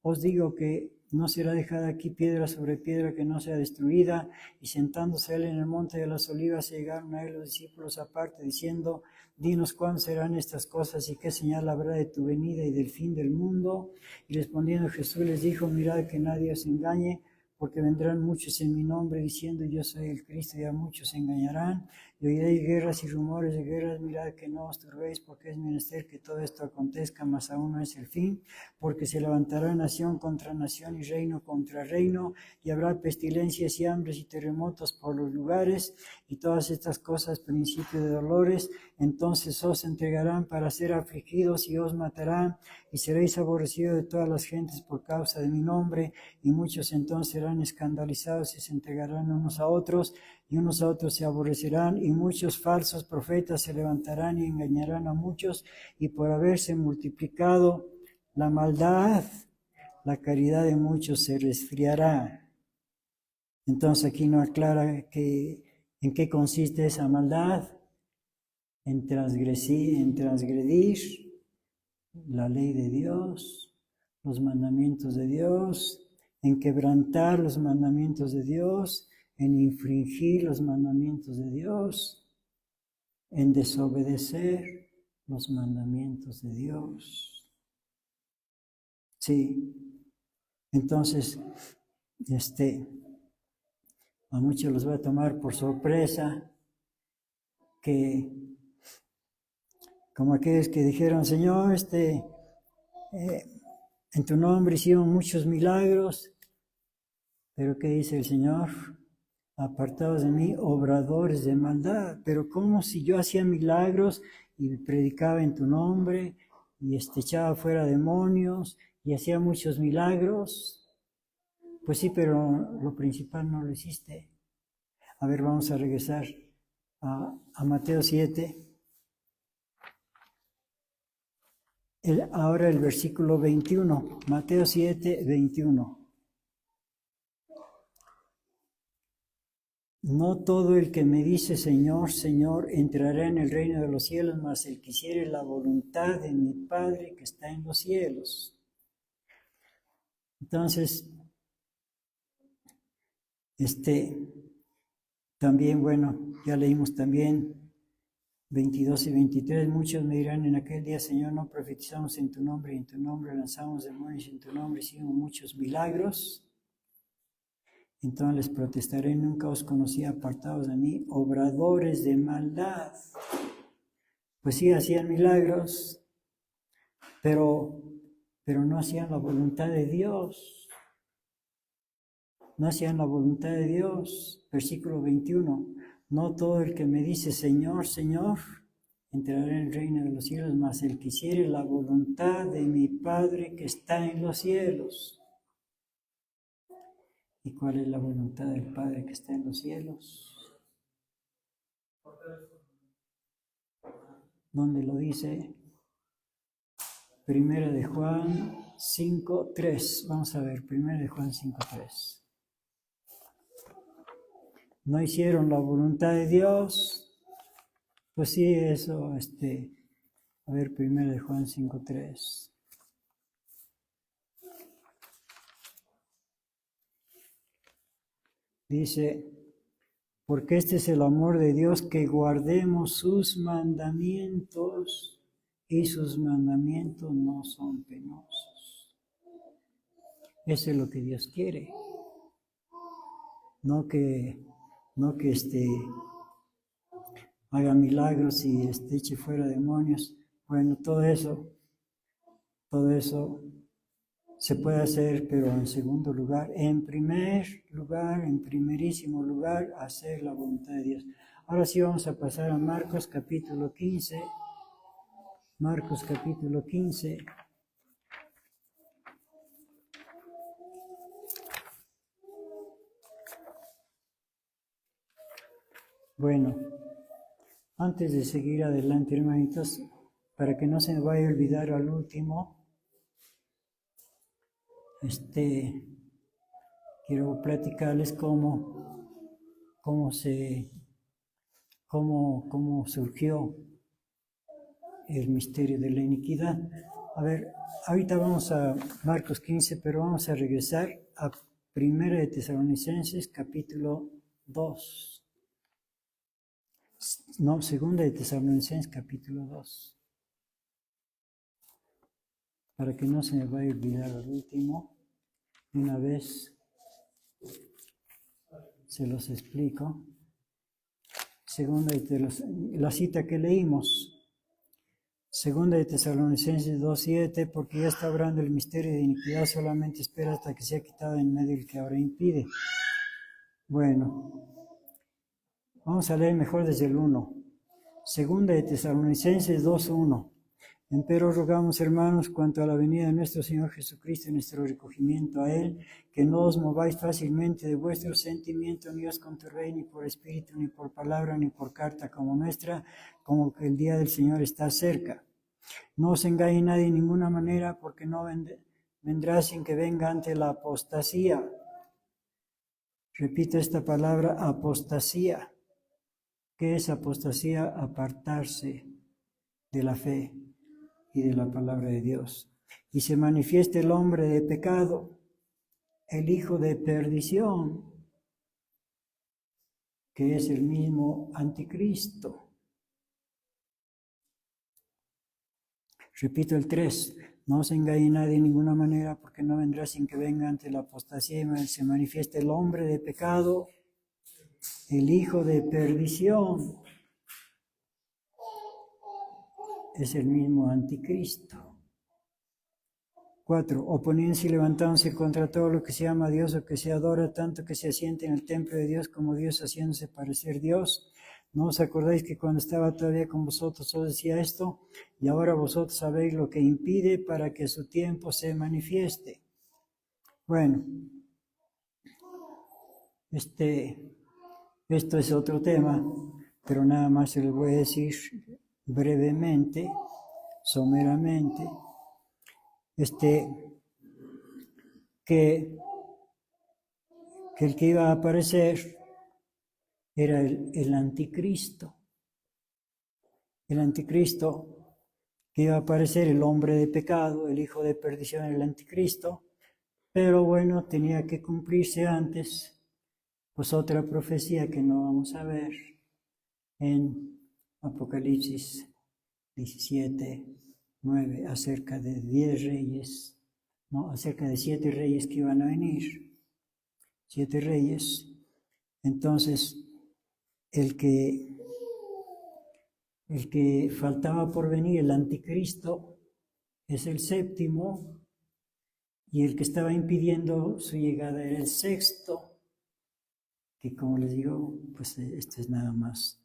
os digo que no será dejada aquí piedra sobre piedra que no sea destruida. Y sentándose él en el monte de las olivas, se llegaron a él los discípulos aparte, diciendo, dinos cuándo serán estas cosas y qué señal habrá de tu venida y del fin del mundo. Y respondiendo Jesús les dijo, mirad que nadie os engañe, porque vendrán muchos en mi nombre diciendo yo soy el Cristo, y a muchos se engañarán. Y oiréis guerras y rumores de guerras, mirad que no os turbéis, porque es menester que todo esto acontezca, mas aún no es el fin, porque se levantará nación contra nación y reino contra reino, y habrá pestilencias y hambres y terremotos por los lugares, y todas estas cosas principio de dolores. Entonces os entregarán para ser afligidos y os matarán, y seréis aborrecidos de todas las gentes por causa de mi nombre, y muchos entonces serán escandalizados y se entregarán unos a otros, y unos a otros se aborrecerán, y muchos falsos profetas se levantarán y engañarán a muchos, y por haberse multiplicado la maldad, la caridad de muchos se resfriará. Entonces aquí no aclara en qué consiste esa maldad, en transgredir la ley de Dios, los mandamientos de Dios, en quebrantar los mandamientos de Dios, en infringir los mandamientos de Dios, en desobedecer los mandamientos de Dios. Sí, entonces, a muchos los va a tomar por sorpresa que, como aquellos que dijeron, Señor, en tu nombre hicieron muchos milagros, pero ¿qué dice el Señor? Apartados de mí, obradores de maldad. Pero ¿cómo si yo hacía milagros y predicaba en tu nombre y echaba fuera demonios y hacía muchos milagros? Pues sí, pero lo principal no lo hiciste. A ver, vamos a regresar a Mateo 7. Ahora el versículo 21. Mateo 7, 21. No todo el que me dice Señor, Señor, entrará en el reino de los cielos, mas el que hiciere la voluntad de mi Padre que está en los cielos. Entonces, también, bueno, ya leímos también 22 y 23, muchos me dirán en aquel día, Señor, no profetizamos en tu nombre, y en tu nombre lanzamos demonios, en tu nombre hicimos muchos milagros. Entonces les protestaré, nunca os conocí, apartados de mí, obradores de maldad. Pues sí, hacían milagros, pero no hacían la voluntad de Dios. No hacían la voluntad de Dios. Versículo 21. No todo el que me dice, Señor, Señor, entrará en el reino de los cielos, mas el que hiciere la voluntad de mi Padre que está en los cielos. ¿Y cuál es la voluntad del Padre que está en los cielos? ¿Dónde lo dice? Primera de Juan 5:3. Vamos a ver, Primera de Juan 5:3. ¿No hicieron la voluntad de Dios? Pues sí, eso, a ver, Primera de Juan 5:3. Dice, porque este es el amor de Dios, que guardemos sus mandamientos, y sus mandamientos no son penosos. Eso es lo que Dios quiere. no que haga milagros y eche fuera demonios. Bueno, todo eso se puede hacer, pero en segundo lugar, en primerísimo lugar, hacer la voluntad de Dios. Ahora sí vamos a pasar a Marcos capítulo 15. Marcos capítulo 15. Bueno, antes de seguir adelante, hermanitos, para que no se me vaya a olvidar al último, quiero platicarles cómo surgió el misterio de la iniquidad. A ver, ahorita vamos a Marcos 15, pero vamos a regresar a 1 de Tesalonicenses capítulo 2. No, 2 de Tesalonicenses capítulo 2. Para que no se me vaya a olvidar al último, una vez se los explico. La cita que leímos. 2 de Tesalonicenses 2:7, porque ya está obrando el misterio de iniquidad, solamente espera hasta que sea quitado en medio el que ahora impide. Bueno, vamos a leer mejor desde el 1. 2 de Tesalonicenses 2:1. Empero rogamos, hermanos, cuanto a la venida de nuestro Señor Jesucristo y nuestro recogimiento a Él, que no os mováis fácilmente de vuestro sentimiento, ni os conturbéis ni por espíritu, ni por palabra, ni por carta como nuestra, como que el día del Señor está cerca. No os engañe nadie de ninguna manera, porque no vendrá sin que venga ante la apostasía. Repito esta palabra, apostasía. ¿Qué es apostasía? Apartarse de la fe y de la palabra de Dios. Y se manifiesta el hombre de pecado, el hijo de perdición, que es el mismo anticristo. Repito el 3, no os engañe nadie de ninguna manera, porque no vendrá sin que venga ante la apostasía y se manifieste el hombre de pecado, el hijo de perdición, es el mismo anticristo. 4. Oponiéndose y levantándose contra todo lo que se llama Dios o que se adora, tanto que se asiente en el templo de Dios como Dios, haciéndose parecer Dios. ¿No os acordáis que cuando estaba todavía con vosotros os decía esto? Y ahora vosotros sabéis lo que impide para que su tiempo se manifieste. Bueno, esto es otro tema, pero nada más se lo voy a decir brevemente, someramente. Que el que iba a aparecer era el anticristo. El anticristo que iba a aparecer, el hombre de pecado, el hijo de perdición, el anticristo. Pero bueno, tenía que cumplirse antes, pues otra profecía que no vamos a ver en Apocalipsis 17:9, acerca de 10 reyes. ¿No? Acerca de 7 reyes que iban a venir, 7 reyes. Entonces, el que faltaba por venir, el anticristo, es el 7º, y el que estaba impidiendo su llegada era el 6º, que como les digo, pues esto es nada más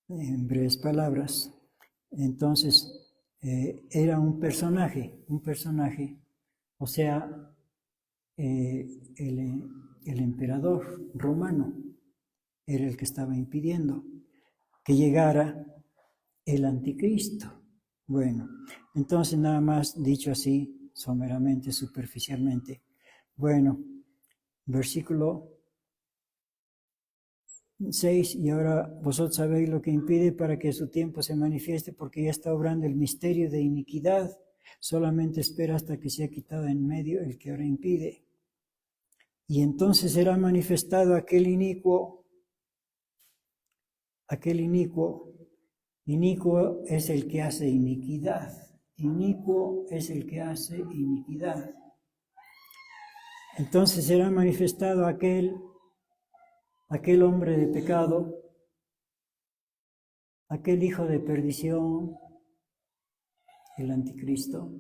en breves palabras. Entonces, era un personaje, o sea, el emperador romano era el que estaba impidiendo que llegara el anticristo. Bueno, entonces nada más dicho así, someramente, superficialmente. Bueno, versículo 6, y ahora vosotros sabéis lo que impide para que su tiempo se manifieste, porque ya está obrando el misterio de iniquidad, solamente espera hasta que sea quitado en medio el que ahora impide. Y entonces será manifestado aquel inicuo. Inicuo es el que hace iniquidad. Inicuo es el que hace iniquidad. Entonces será manifestado aquel aquel hombre de pecado, aquel hijo de perdición, el anticristo,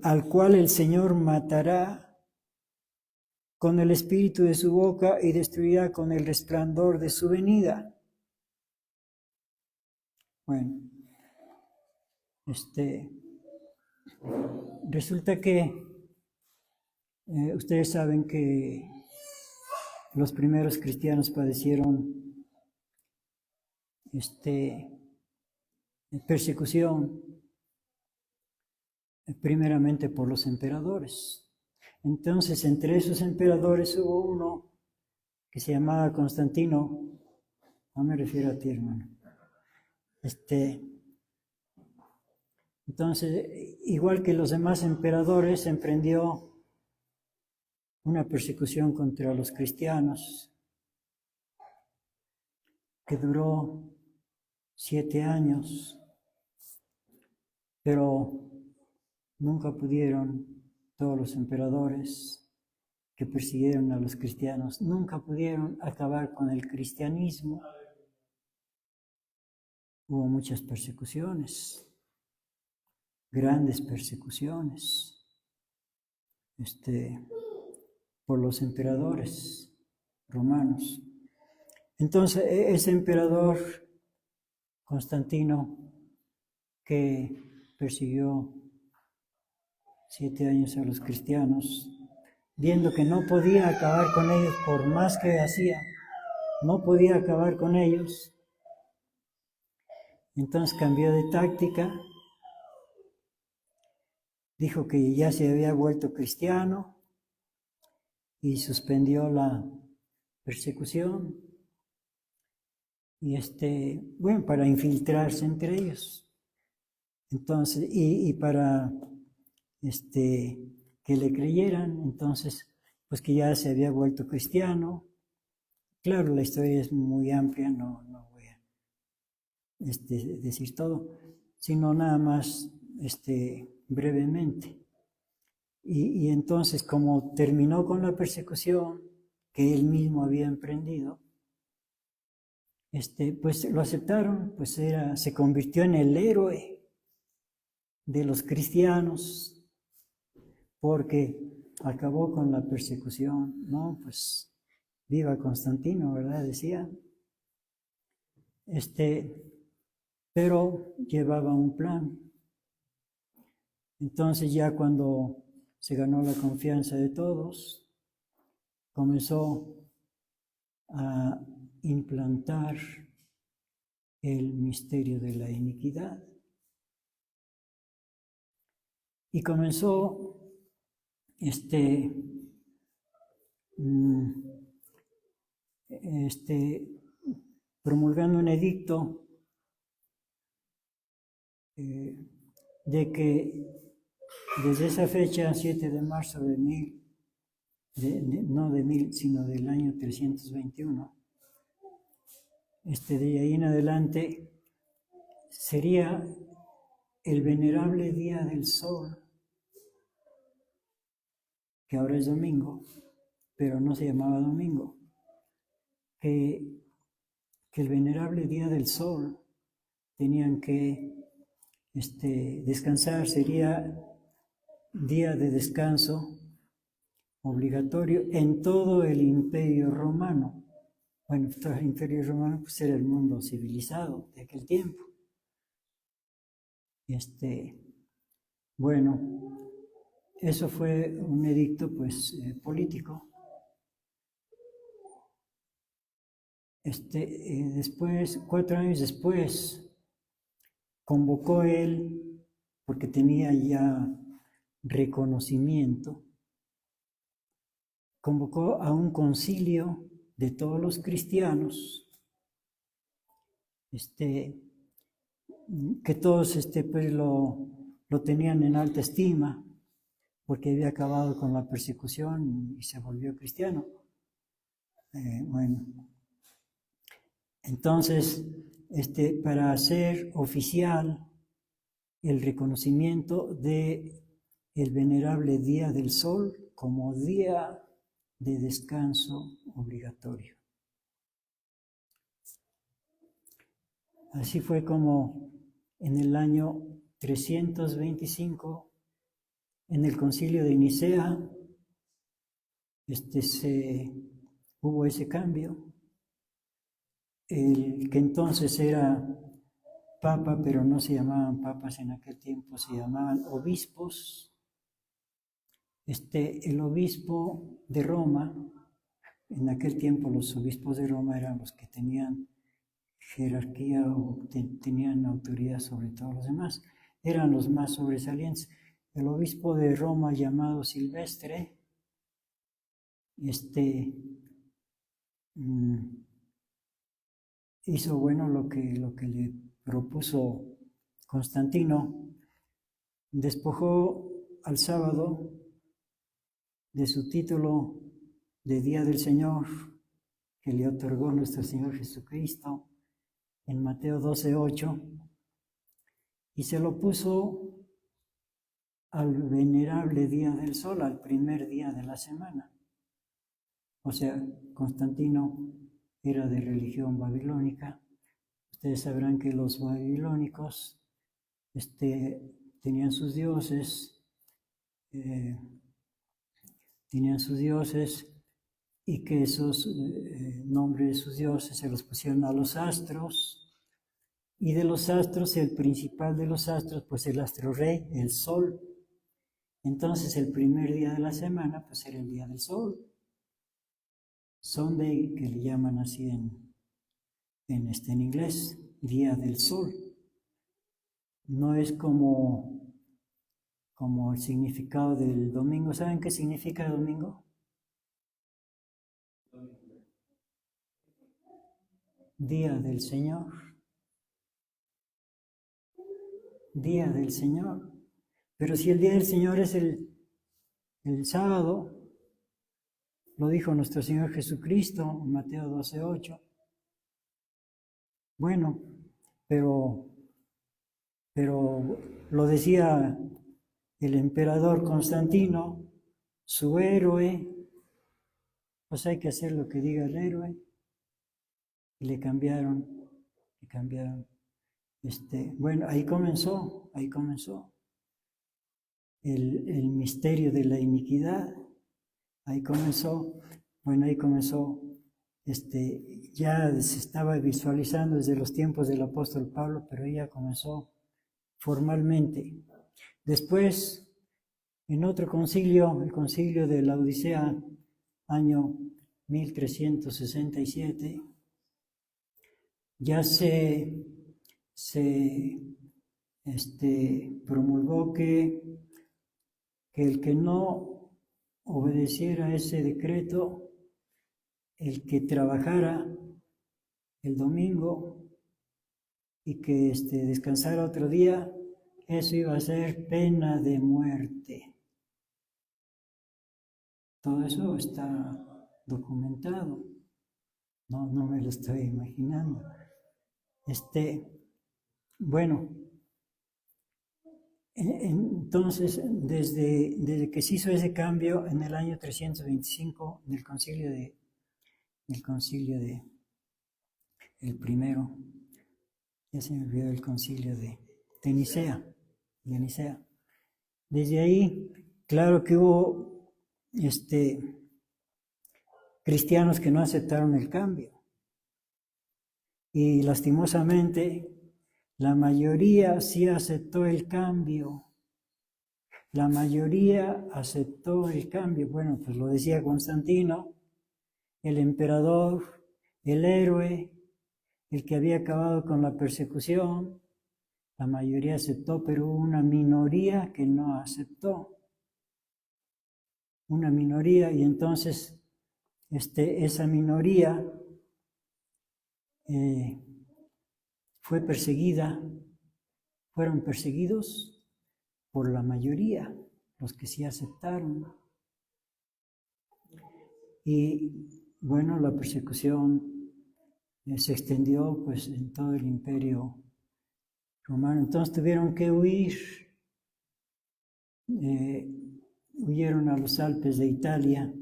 al cual el Señor matará con el espíritu de su boca y destruirá con el resplandor de su venida. Bueno, resulta que ustedes saben que los primeros cristianos padecieron persecución, primeramente por los emperadores. Entonces, entre esos emperadores hubo uno que se llamaba Constantino. No me refiero a ti, hermano. Entonces, igual que los demás emperadores, emprendió una persecución contra los cristianos que duró 7 años, pero nunca pudieron, todos los emperadores que persiguieron a los cristianos, nunca pudieron acabar con el cristianismo. Hubo muchas persecuciones, grandes persecuciones, por los emperadores romanos. Entonces, ese emperador Constantino, que persiguió 7 años a los cristianos, viendo que no podía acabar con ellos, por más que hacía, no podía acabar con ellos, entonces cambió de táctica, dijo que ya se había vuelto cristiano y suspendió la persecución, y bueno, para infiltrarse entre ellos. Entonces, y para que le creyeran, entonces, pues que ya se había vuelto cristiano. Claro, la historia es muy amplia, no voy a decir todo, sino nada más brevemente. Y entonces, como terminó con la persecución que él mismo había emprendido, pues lo aceptaron, pues se convirtió en el héroe de los cristianos, porque acabó con la persecución, ¿no? Pues viva Constantino, ¿verdad? Decía. Pero llevaba un plan. Entonces ya cuando se ganó la confianza de todos, comenzó a implantar el misterio de la iniquidad. Y comenzó promulgando un edicto de que desde esa fecha, 7 de marzo de sino del año 321, de ahí en adelante sería el venerable día del sol, que ahora es domingo, pero no se llamaba domingo, que el venerable día del sol tenían que descansar, sería día de descanso obligatorio en todo el Imperio Romano. Bueno, todo el Imperio Romano pues era el mundo civilizado de aquel tiempo. Bueno, eso fue un edicto pues político. Después, 4 años después, convocó él, porque tenía ya reconocimiento, convocó a un concilio de todos los cristianos, que todos pues lo tenían en alta estima, porque había acabado con la persecución y se volvió cristiano. Bueno, entonces, para hacer oficial el reconocimiento de el venerable día del sol como día de descanso obligatorio. Así fue como en el año 325, en el concilio de Nicea, hubo ese cambio. El que entonces era papa, pero no se llamaban papas en aquel tiempo, se llamaban obispos. El obispo de Roma, en aquel tiempo los obispos de Roma eran los que tenían jerarquía o tenían autoridad sobre todos los demás, eran los más sobresalientes. El obispo de Roma llamado Silvestre, hizo bueno lo que le propuso Constantino, despojó al sábado de su título de Día del Señor que le otorgó nuestro Señor Jesucristo en Mateo 12:8, y se lo puso al venerable día del sol, al primer día de la semana. O sea, Constantino era de religión babilónica. Ustedes sabrán que los babilónicos tenían sus dioses, y que esos nombres de sus dioses se los pusieron a los astros, y de los astros, el principal de los astros, pues el astro rey, el sol. Entonces el primer día de la semana, pues era el día del sol. Sunday, que le llaman así en inglés, día del sol. No es como el significado del domingo. ¿Saben qué significa domingo? Día del Señor. Día del Señor. Pero si el día del Señor es el sábado, lo dijo nuestro Señor Jesucristo en Mateo 12:8. Bueno, pero lo decía el emperador Constantino, su héroe, pues hay que hacer lo que diga el héroe. Y le cambiaron. Bueno, ahí comenzó el misterio de la iniquidad. Ahí comenzó, ya se estaba visualizando desde los tiempos del apóstol Pablo, pero ya comenzó formalmente. Después, en otro concilio, el concilio de la Odisea, año 1367, ya se promulgó que el que no obedeciera ese decreto, el que trabajara el domingo y que descansara otro día, eso iba a ser pena de muerte. Todo eso está documentado. No me lo estoy imaginando. Bueno, entonces, desde que se hizo ese cambio en el año 325 del concilio de el primero, ya se me olvidó el concilio de Nicea. Desde ahí, claro que hubo cristianos que no aceptaron el cambio. Y lastimosamente, la mayoría sí aceptó el cambio. Bueno, pues lo decía Constantino, el emperador, el héroe, el que había acabado con la persecución. La mayoría aceptó, pero hubo una minoría que no aceptó. Una minoría, y entonces esa minoría fue perseguida, fueron perseguidos por la mayoría, los que sí aceptaron. Y bueno, la persecución se extendió pues en todo el imperio romano. Entonces tuvieron que huir, huyeron a los Alpes de Italia,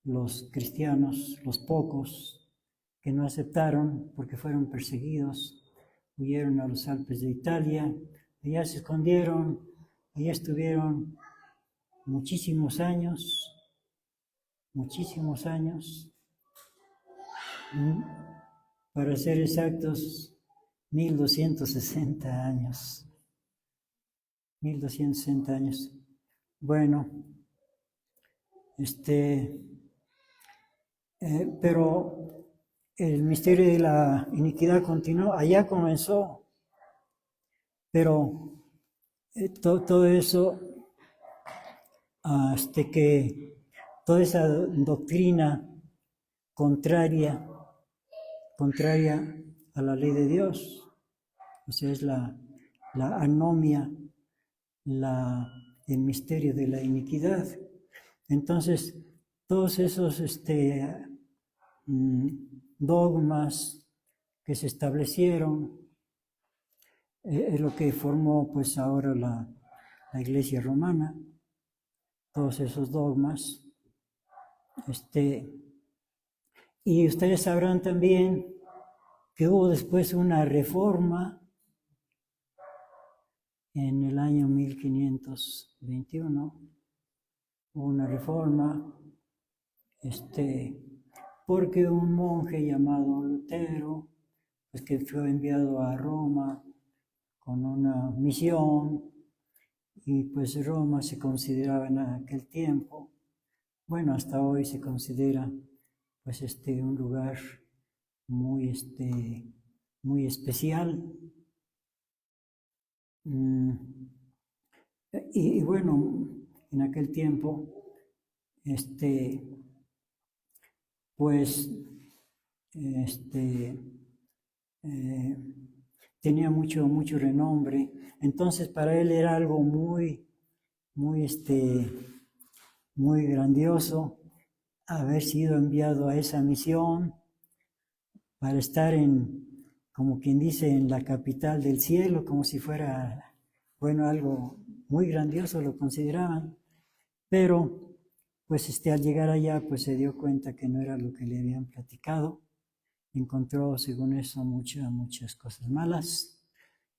los cristianos, los pocos que no aceptaron porque fueron perseguidos, huyeron a los Alpes de Italia, allá se escondieron, allá estuvieron muchísimos años, para ser exactos, 1260 años. 1260 años. Bueno, pero el misterio de la iniquidad continuó, allá comenzó, pero todo eso, que toda esa doctrina contraria a la ley de Dios, o sea, es la anomia, el misterio de la iniquidad. Entonces, todos esos dogmas que se establecieron es lo que formó pues ahora la Iglesia Romana, todos esos dogmas. Y ustedes sabrán también que hubo después una reforma en el año 1521, hubo una reforma, porque un monje llamado Lutero, pues que fue enviado a Roma con una misión, y pues Roma se consideraba en aquel tiempo, bueno, hasta hoy se considera pues un lugar muy especial. Y bueno, en aquel tiempo, pues, tenía mucho renombre. Entonces, para él era algo muy grandioso haber sido enviado a esa misión para estar como quien dice, en la capital del cielo, como si fuera, bueno, algo muy grandioso lo consideraban, pero pues al llegar allá pues se dio cuenta que no era lo que le habían platicado, encontró según eso muchas cosas malas,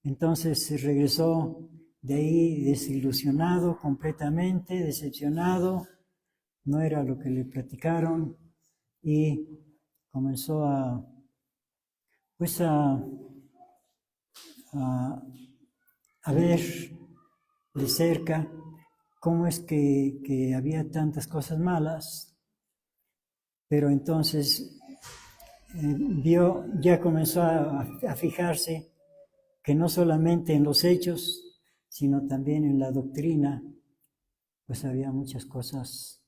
entonces se regresó de ahí desilusionado completamente, decepcionado, no era lo que le platicaron y comenzó a ver de cerca cómo es que había tantas cosas malas, pero entonces ya comenzó a fijarse que no solamente en los hechos, sino también en la doctrina, pues había muchas cosas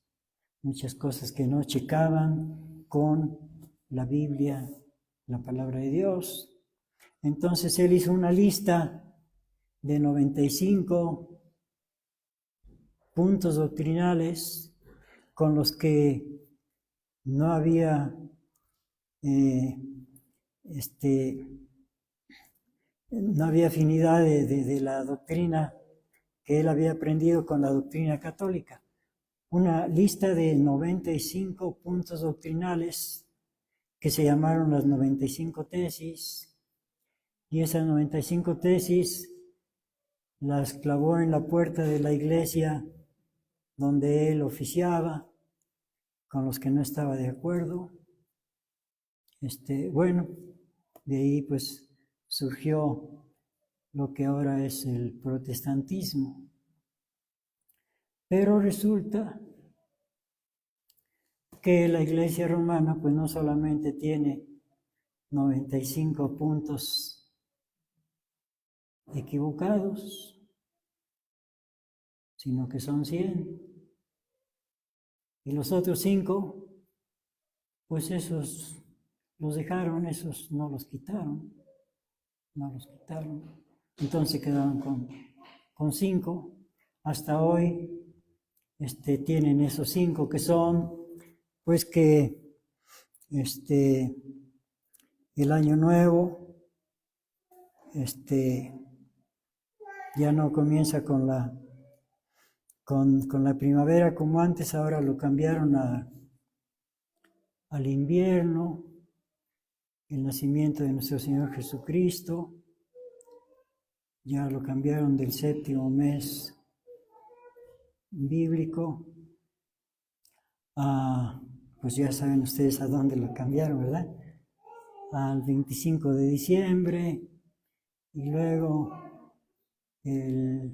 que no checaban con la Biblia, la palabra de Dios. Entonces él hizo una lista de 95 puntos doctrinales con los que no había afinidad de la doctrina que él había aprendido con la doctrina católica. Una lista de 95 puntos doctrinales que se llamaron las 95 tesis, y esas 95 tesis las clavó en la puerta de la iglesia donde él oficiaba, con los que no estaba de acuerdo. Bueno, de ahí pues surgió lo que ahora es el protestantismo. Pero resulta que la iglesia romana pues no solamente tiene 95 puntos equivocados, sino que son 100. Y los otros 5, pues esos los dejaron, esos no los quitaron. Entonces quedaron con 5. Hasta hoy tienen esos 5 que son, pues que el año nuevo ya no comienza con la primavera como antes, ahora lo cambiaron a al invierno, el nacimiento de nuestro Señor Jesucristo. Ya lo cambiaron del séptimo mes bíblico a, pues ya saben ustedes a dónde lo cambiaron, ¿verdad? Al 25 de diciembre, y luego el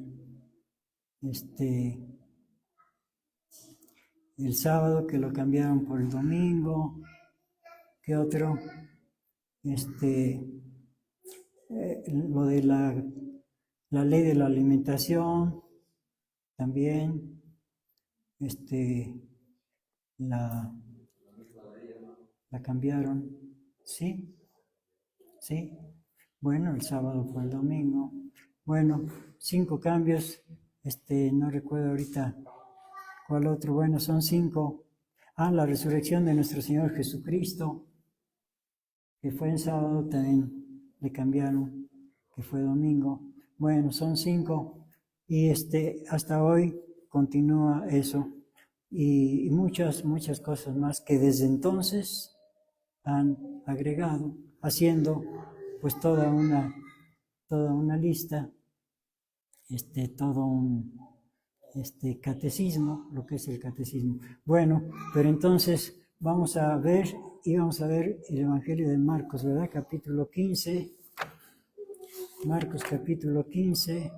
sábado que lo cambiaron por el domingo. ¿Qué otro? Lo de la ley de la alimentación, también, la cambiaron, ¿sí? ¿Sí? Bueno, el sábado por el domingo. Bueno, 5 cambios, no recuerdo ahorita cuál otro. Bueno, son 5. La resurrección de nuestro Señor Jesucristo, que fue en sábado, también le cambiaron, que fue domingo. Bueno, son 5. Y hasta hoy continúa eso. Y muchas cosas más que desde entonces han agregado, haciendo pues toda una lista, todo un catecismo, lo que es el catecismo. Bueno, pero entonces vamos a ver el Evangelio de Marcos, ¿verdad? Capítulo 15. Marcos capítulo 15.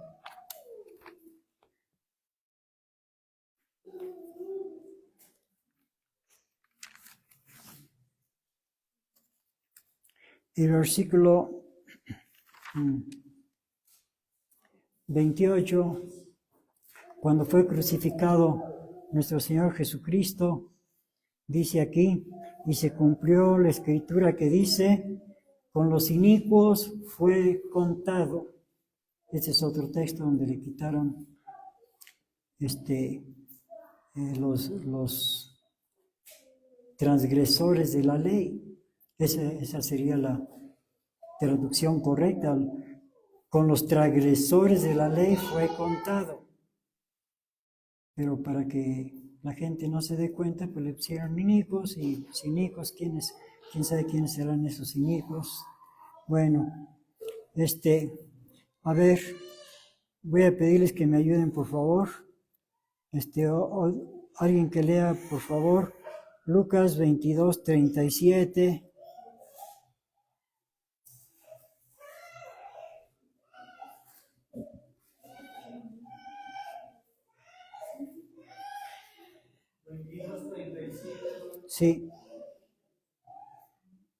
El versículo 28, cuando fue crucificado nuestro Señor Jesucristo, dice aquí, y se cumplió la escritura que dice, con los inicuos fue contado. Este es otro texto donde le quitaron los transgresores de la ley. Esa sería la traducción correcta. Con los transgresores de la ley fue contado. Pero para que la gente no se dé cuenta, pues le pusieron inicuos, y inicuos, quién sabe quiénes serán esos inicuos. Bueno, a ver, voy a pedirles que me ayuden, por favor. Alguien que lea, por favor, Lucas 22:37. Sí.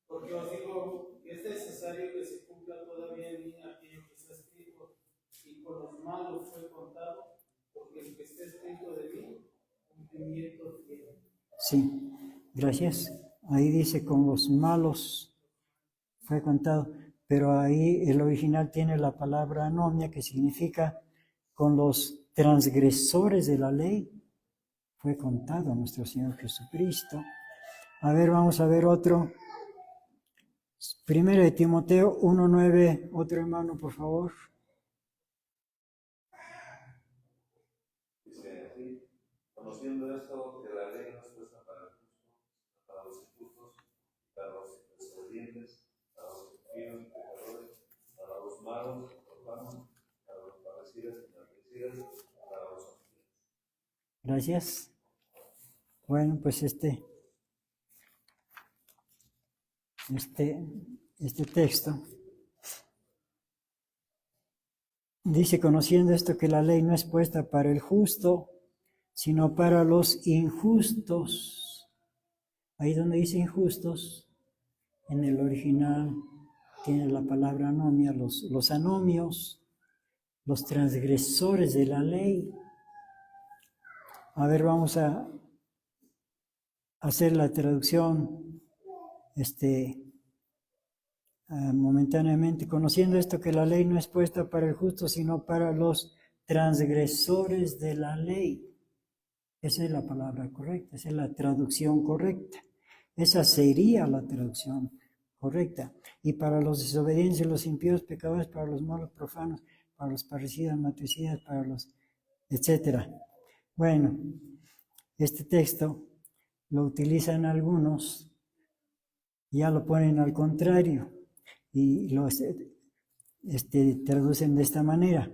Porque os digo que es necesario que se cumpla todavía en mí aquello que está escrito, y con los malos fue contado, porque el que está escrito de mí, cumplimiento tiene. Sí, gracias. Ahí dice con los malos fue contado, pero ahí el original tiene la palabra anomia, que significa con los transgresores de la ley fue contado nuestro Señor Jesucristo. A ver, vamos a ver otro. Primero de Timoteo 1:9, otro hermano, por favor. Dice así, conociendo esto, que la ley no es puesta para el justo, para los injustos, para los desobedientes, para los impíos y pecadores, para los malos, profanos, para los parricidas y malvecidas, para los hombres. Gracias. Bueno, pues este texto dice, conociendo esto, que la ley no es puesta para el justo, sino para los injustos. Ahí donde dice injustos, en el original tiene la palabra anomia, los anomios, los transgresores de la ley. A ver, vamos a hacer la traducción momentáneamente. Conociendo esto, que la ley no es puesta para el justo, sino para los transgresores de la ley. Esa es la palabra correcta, esa es la traducción correcta. Esa sería la traducción correcta. Y para los desobedientes, los impíos, pecadores, para los malos, profanos, para los parricidas, matricidas, para los etcétera. Bueno, este texto lo utilizan algunos ya lo ponen al contrario y lo traducen de esta manera.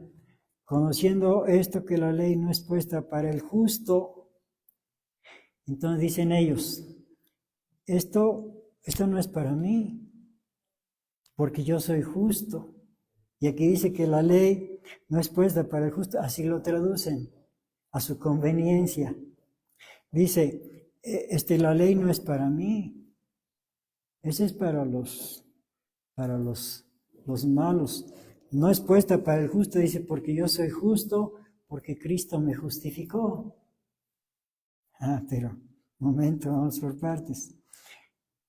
Conociendo esto que la ley no es puesta para el justo, entonces dicen ellos, esto no es para mí, porque yo soy justo. Y aquí dice que la ley no es puesta para el justo, así lo traducen, a su conveniencia. Dice, la ley no es para mí, esa es para los malos. No es puesta para el justo, dice, porque yo soy justo, porque Cristo me justificó. Pero, momento, vamos por partes.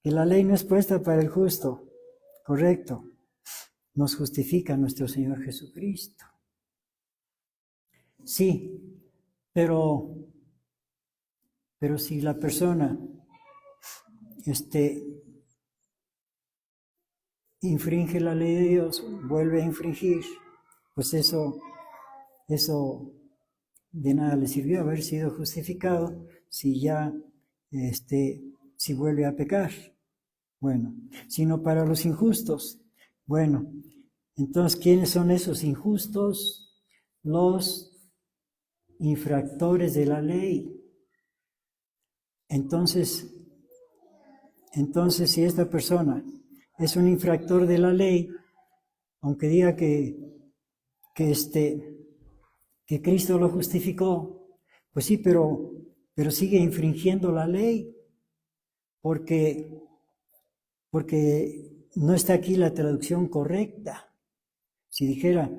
Que la ley no es puesta para el justo, correcto. Nos justifica nuestro Señor Jesucristo. Sí, pero si la persona infringe la ley de Dios, vuelve a infringir, pues eso de nada le sirvió haber sido justificado si ya si vuelve a pecar. Bueno, sino para los injustos. Bueno, entonces, ¿quiénes son esos injustos? Los infractores de la ley. Entonces, si esta persona es un infractor de la ley, aunque diga que Cristo lo justificó, pues sí, pero sigue infringiendo la ley, porque no está aquí la traducción correcta. Si dijera,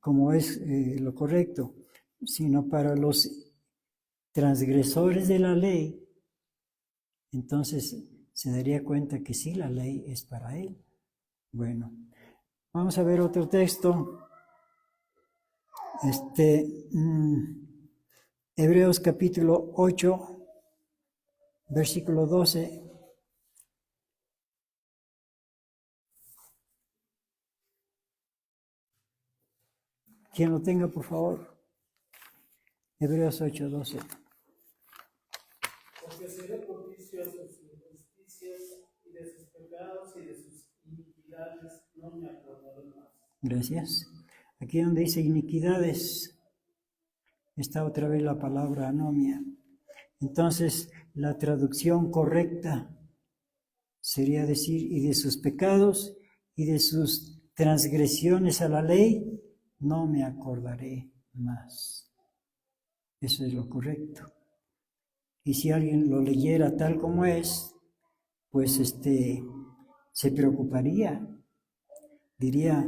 como es lo correcto, sino para los transgresores de la ley, entonces se daría cuenta que sí, la ley es para él. Bueno, vamos a ver otro texto. Hebreos capítulo 8, versículo 12. Quien lo tenga, por favor. Hebreos 8, 12. Porque seré propicio a sus injusticias y de sus pecados y de sus iniquidades no me acordaré más. Gracias. Aquí donde dice iniquidades, está otra vez la palabra anomia. Entonces, la traducción correcta sería decir, y de sus pecados y de sus transgresiones a la ley, no me acordaré más. Eso es lo correcto. Y si alguien lo leyera tal como es, pues se preocuparía. Diría,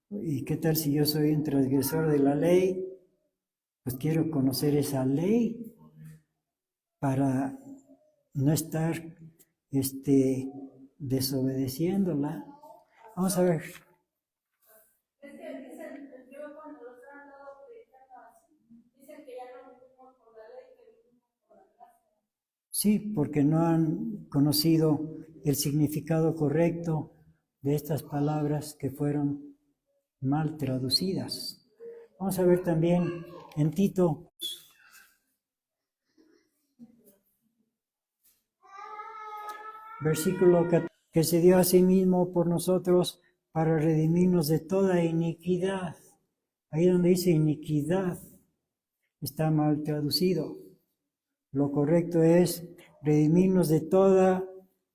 ¿y qué tal si yo soy un transgresor de la ley? Pues quiero conocer esa ley para no estar desobedeciéndola. Vamos a ver. Sí, porque no han conocido el significado correcto de estas palabras que fueron mal traducidas. Vamos a ver también en Tito. Versículo 14, que se dio a sí mismo por nosotros para redimirnos de toda iniquidad. Ahí donde dice iniquidad está mal traducido. Lo correcto es redimirnos de toda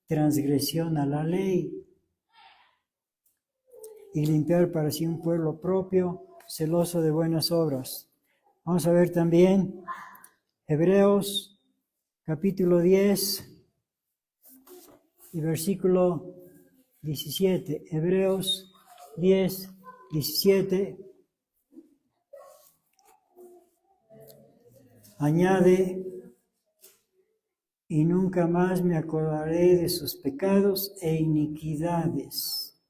transgresión a la ley y limpiar para sí un pueblo propio, celoso de buenas obras. Vamos a ver también Hebreos capítulo 10 y versículo 17. Hebreos 10, 17. Añade, y nunca más me acordaré de sus pecados e iniquidades.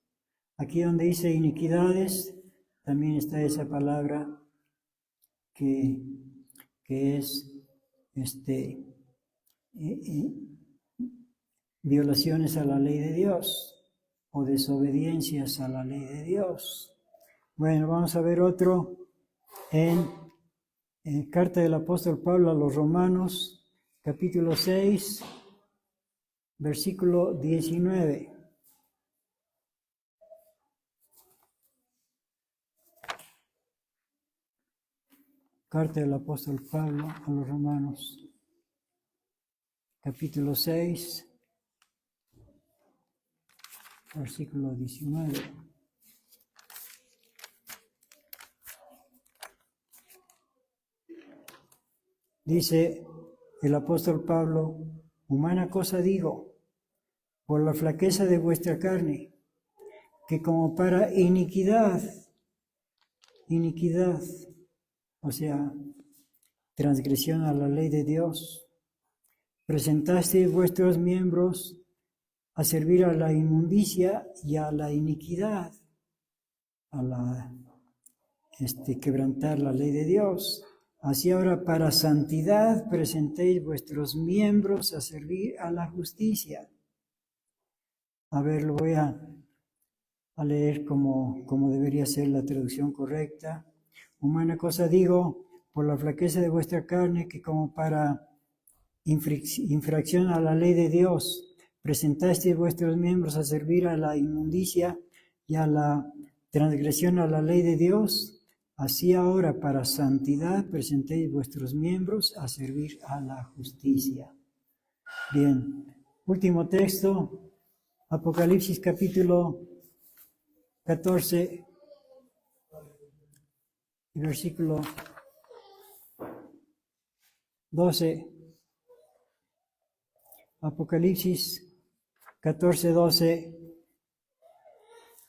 Aquí donde dice iniquidades, también está esa palabra que es violaciones a la ley de Dios o desobediencias a la ley de Dios. Bueno, vamos a ver otro en carta del apóstol Pablo a los Romanos, capítulo 6, versículo 19. Carta del apóstol Pablo a los Romanos, capítulo 6, versículo 19. Dice el apóstol Pablo: humana cosa digo, por la flaqueza de vuestra carne, que como para iniquidad, o sea, transgresión a la ley de Dios, presentasteis vuestros miembros a servir a la inmundicia y a la iniquidad, a la quebrantar la ley de Dios. Así ahora para santidad presentéis vuestros miembros a servir a la justicia. A ver, lo voy a leer como debería ser la traducción correcta. Humana cosa digo, por la flaqueza de vuestra carne, que como para infracción a la ley de Dios, presentasteis vuestros miembros a servir a la inmundicia y a la transgresión a la ley de Dios, así ahora para santidad presentéis vuestros miembros a servir a la justicia. Bien, último texto, Apocalipsis capítulo 14, versículo 12. Apocalipsis 14, 12.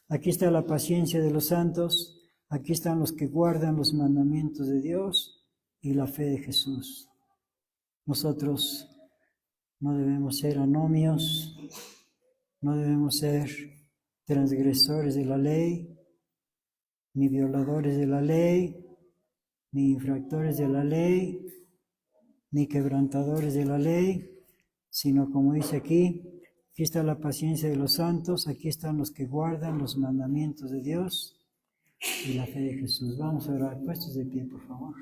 Aquí está la paciencia de los santos, aquí están los que guardan los mandamientos de Dios y la fe de Jesús. Nosotros no debemos ser anomios, no debemos ser transgresores de la ley, ni violadores de la ley, ni infractores de la ley, ni quebrantadores de la ley, sino como dice aquí está la paciencia de los santos, aquí están los que guardan los mandamientos de Dios y la fe de Jesús. Vamos a orar, puestos de pie, por favor.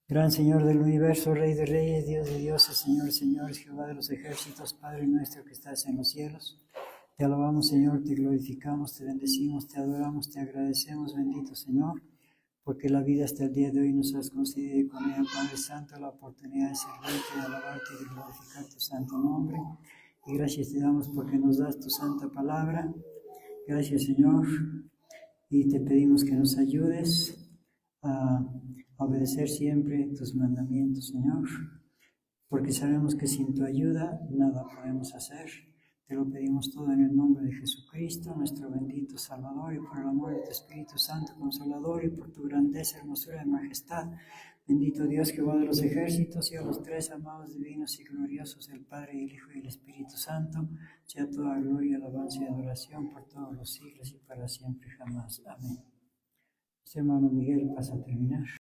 Gran Señor del universo, Rey de reyes, Dios de dioses, Señor de señores, Jehová de los ejércitos, Padre nuestro que estás en los cielos. Te alabamos, Señor, te glorificamos, te bendecimos, te adoramos, te agradecemos, bendito Señor, porque la vida hasta el día de hoy nos has concedido y con ella, Padre Santo, la oportunidad de servirte, de alabarte y de glorificar tu santo nombre. Y gracias te damos porque nos das tu santa palabra. Gracias, Señor, y te pedimos que nos ayudes a obedecer siempre tus mandamientos, Señor, porque sabemos que sin tu ayuda nada podemos hacer. Te lo pedimos todo en el nombre de Jesucristo, nuestro bendito Salvador, y por el amor de tu Espíritu Santo Consolador, y por tu grandeza, hermosura y majestad. Bendito Dios, Jehová de los ejércitos, y a los tres amados divinos y gloriosos, el Padre, y el Hijo, y el Espíritu Santo, sea toda gloria, alabanza y adoración por todos los siglos y para siempre jamás. Amén. Hermano Miguel, pasa a terminar.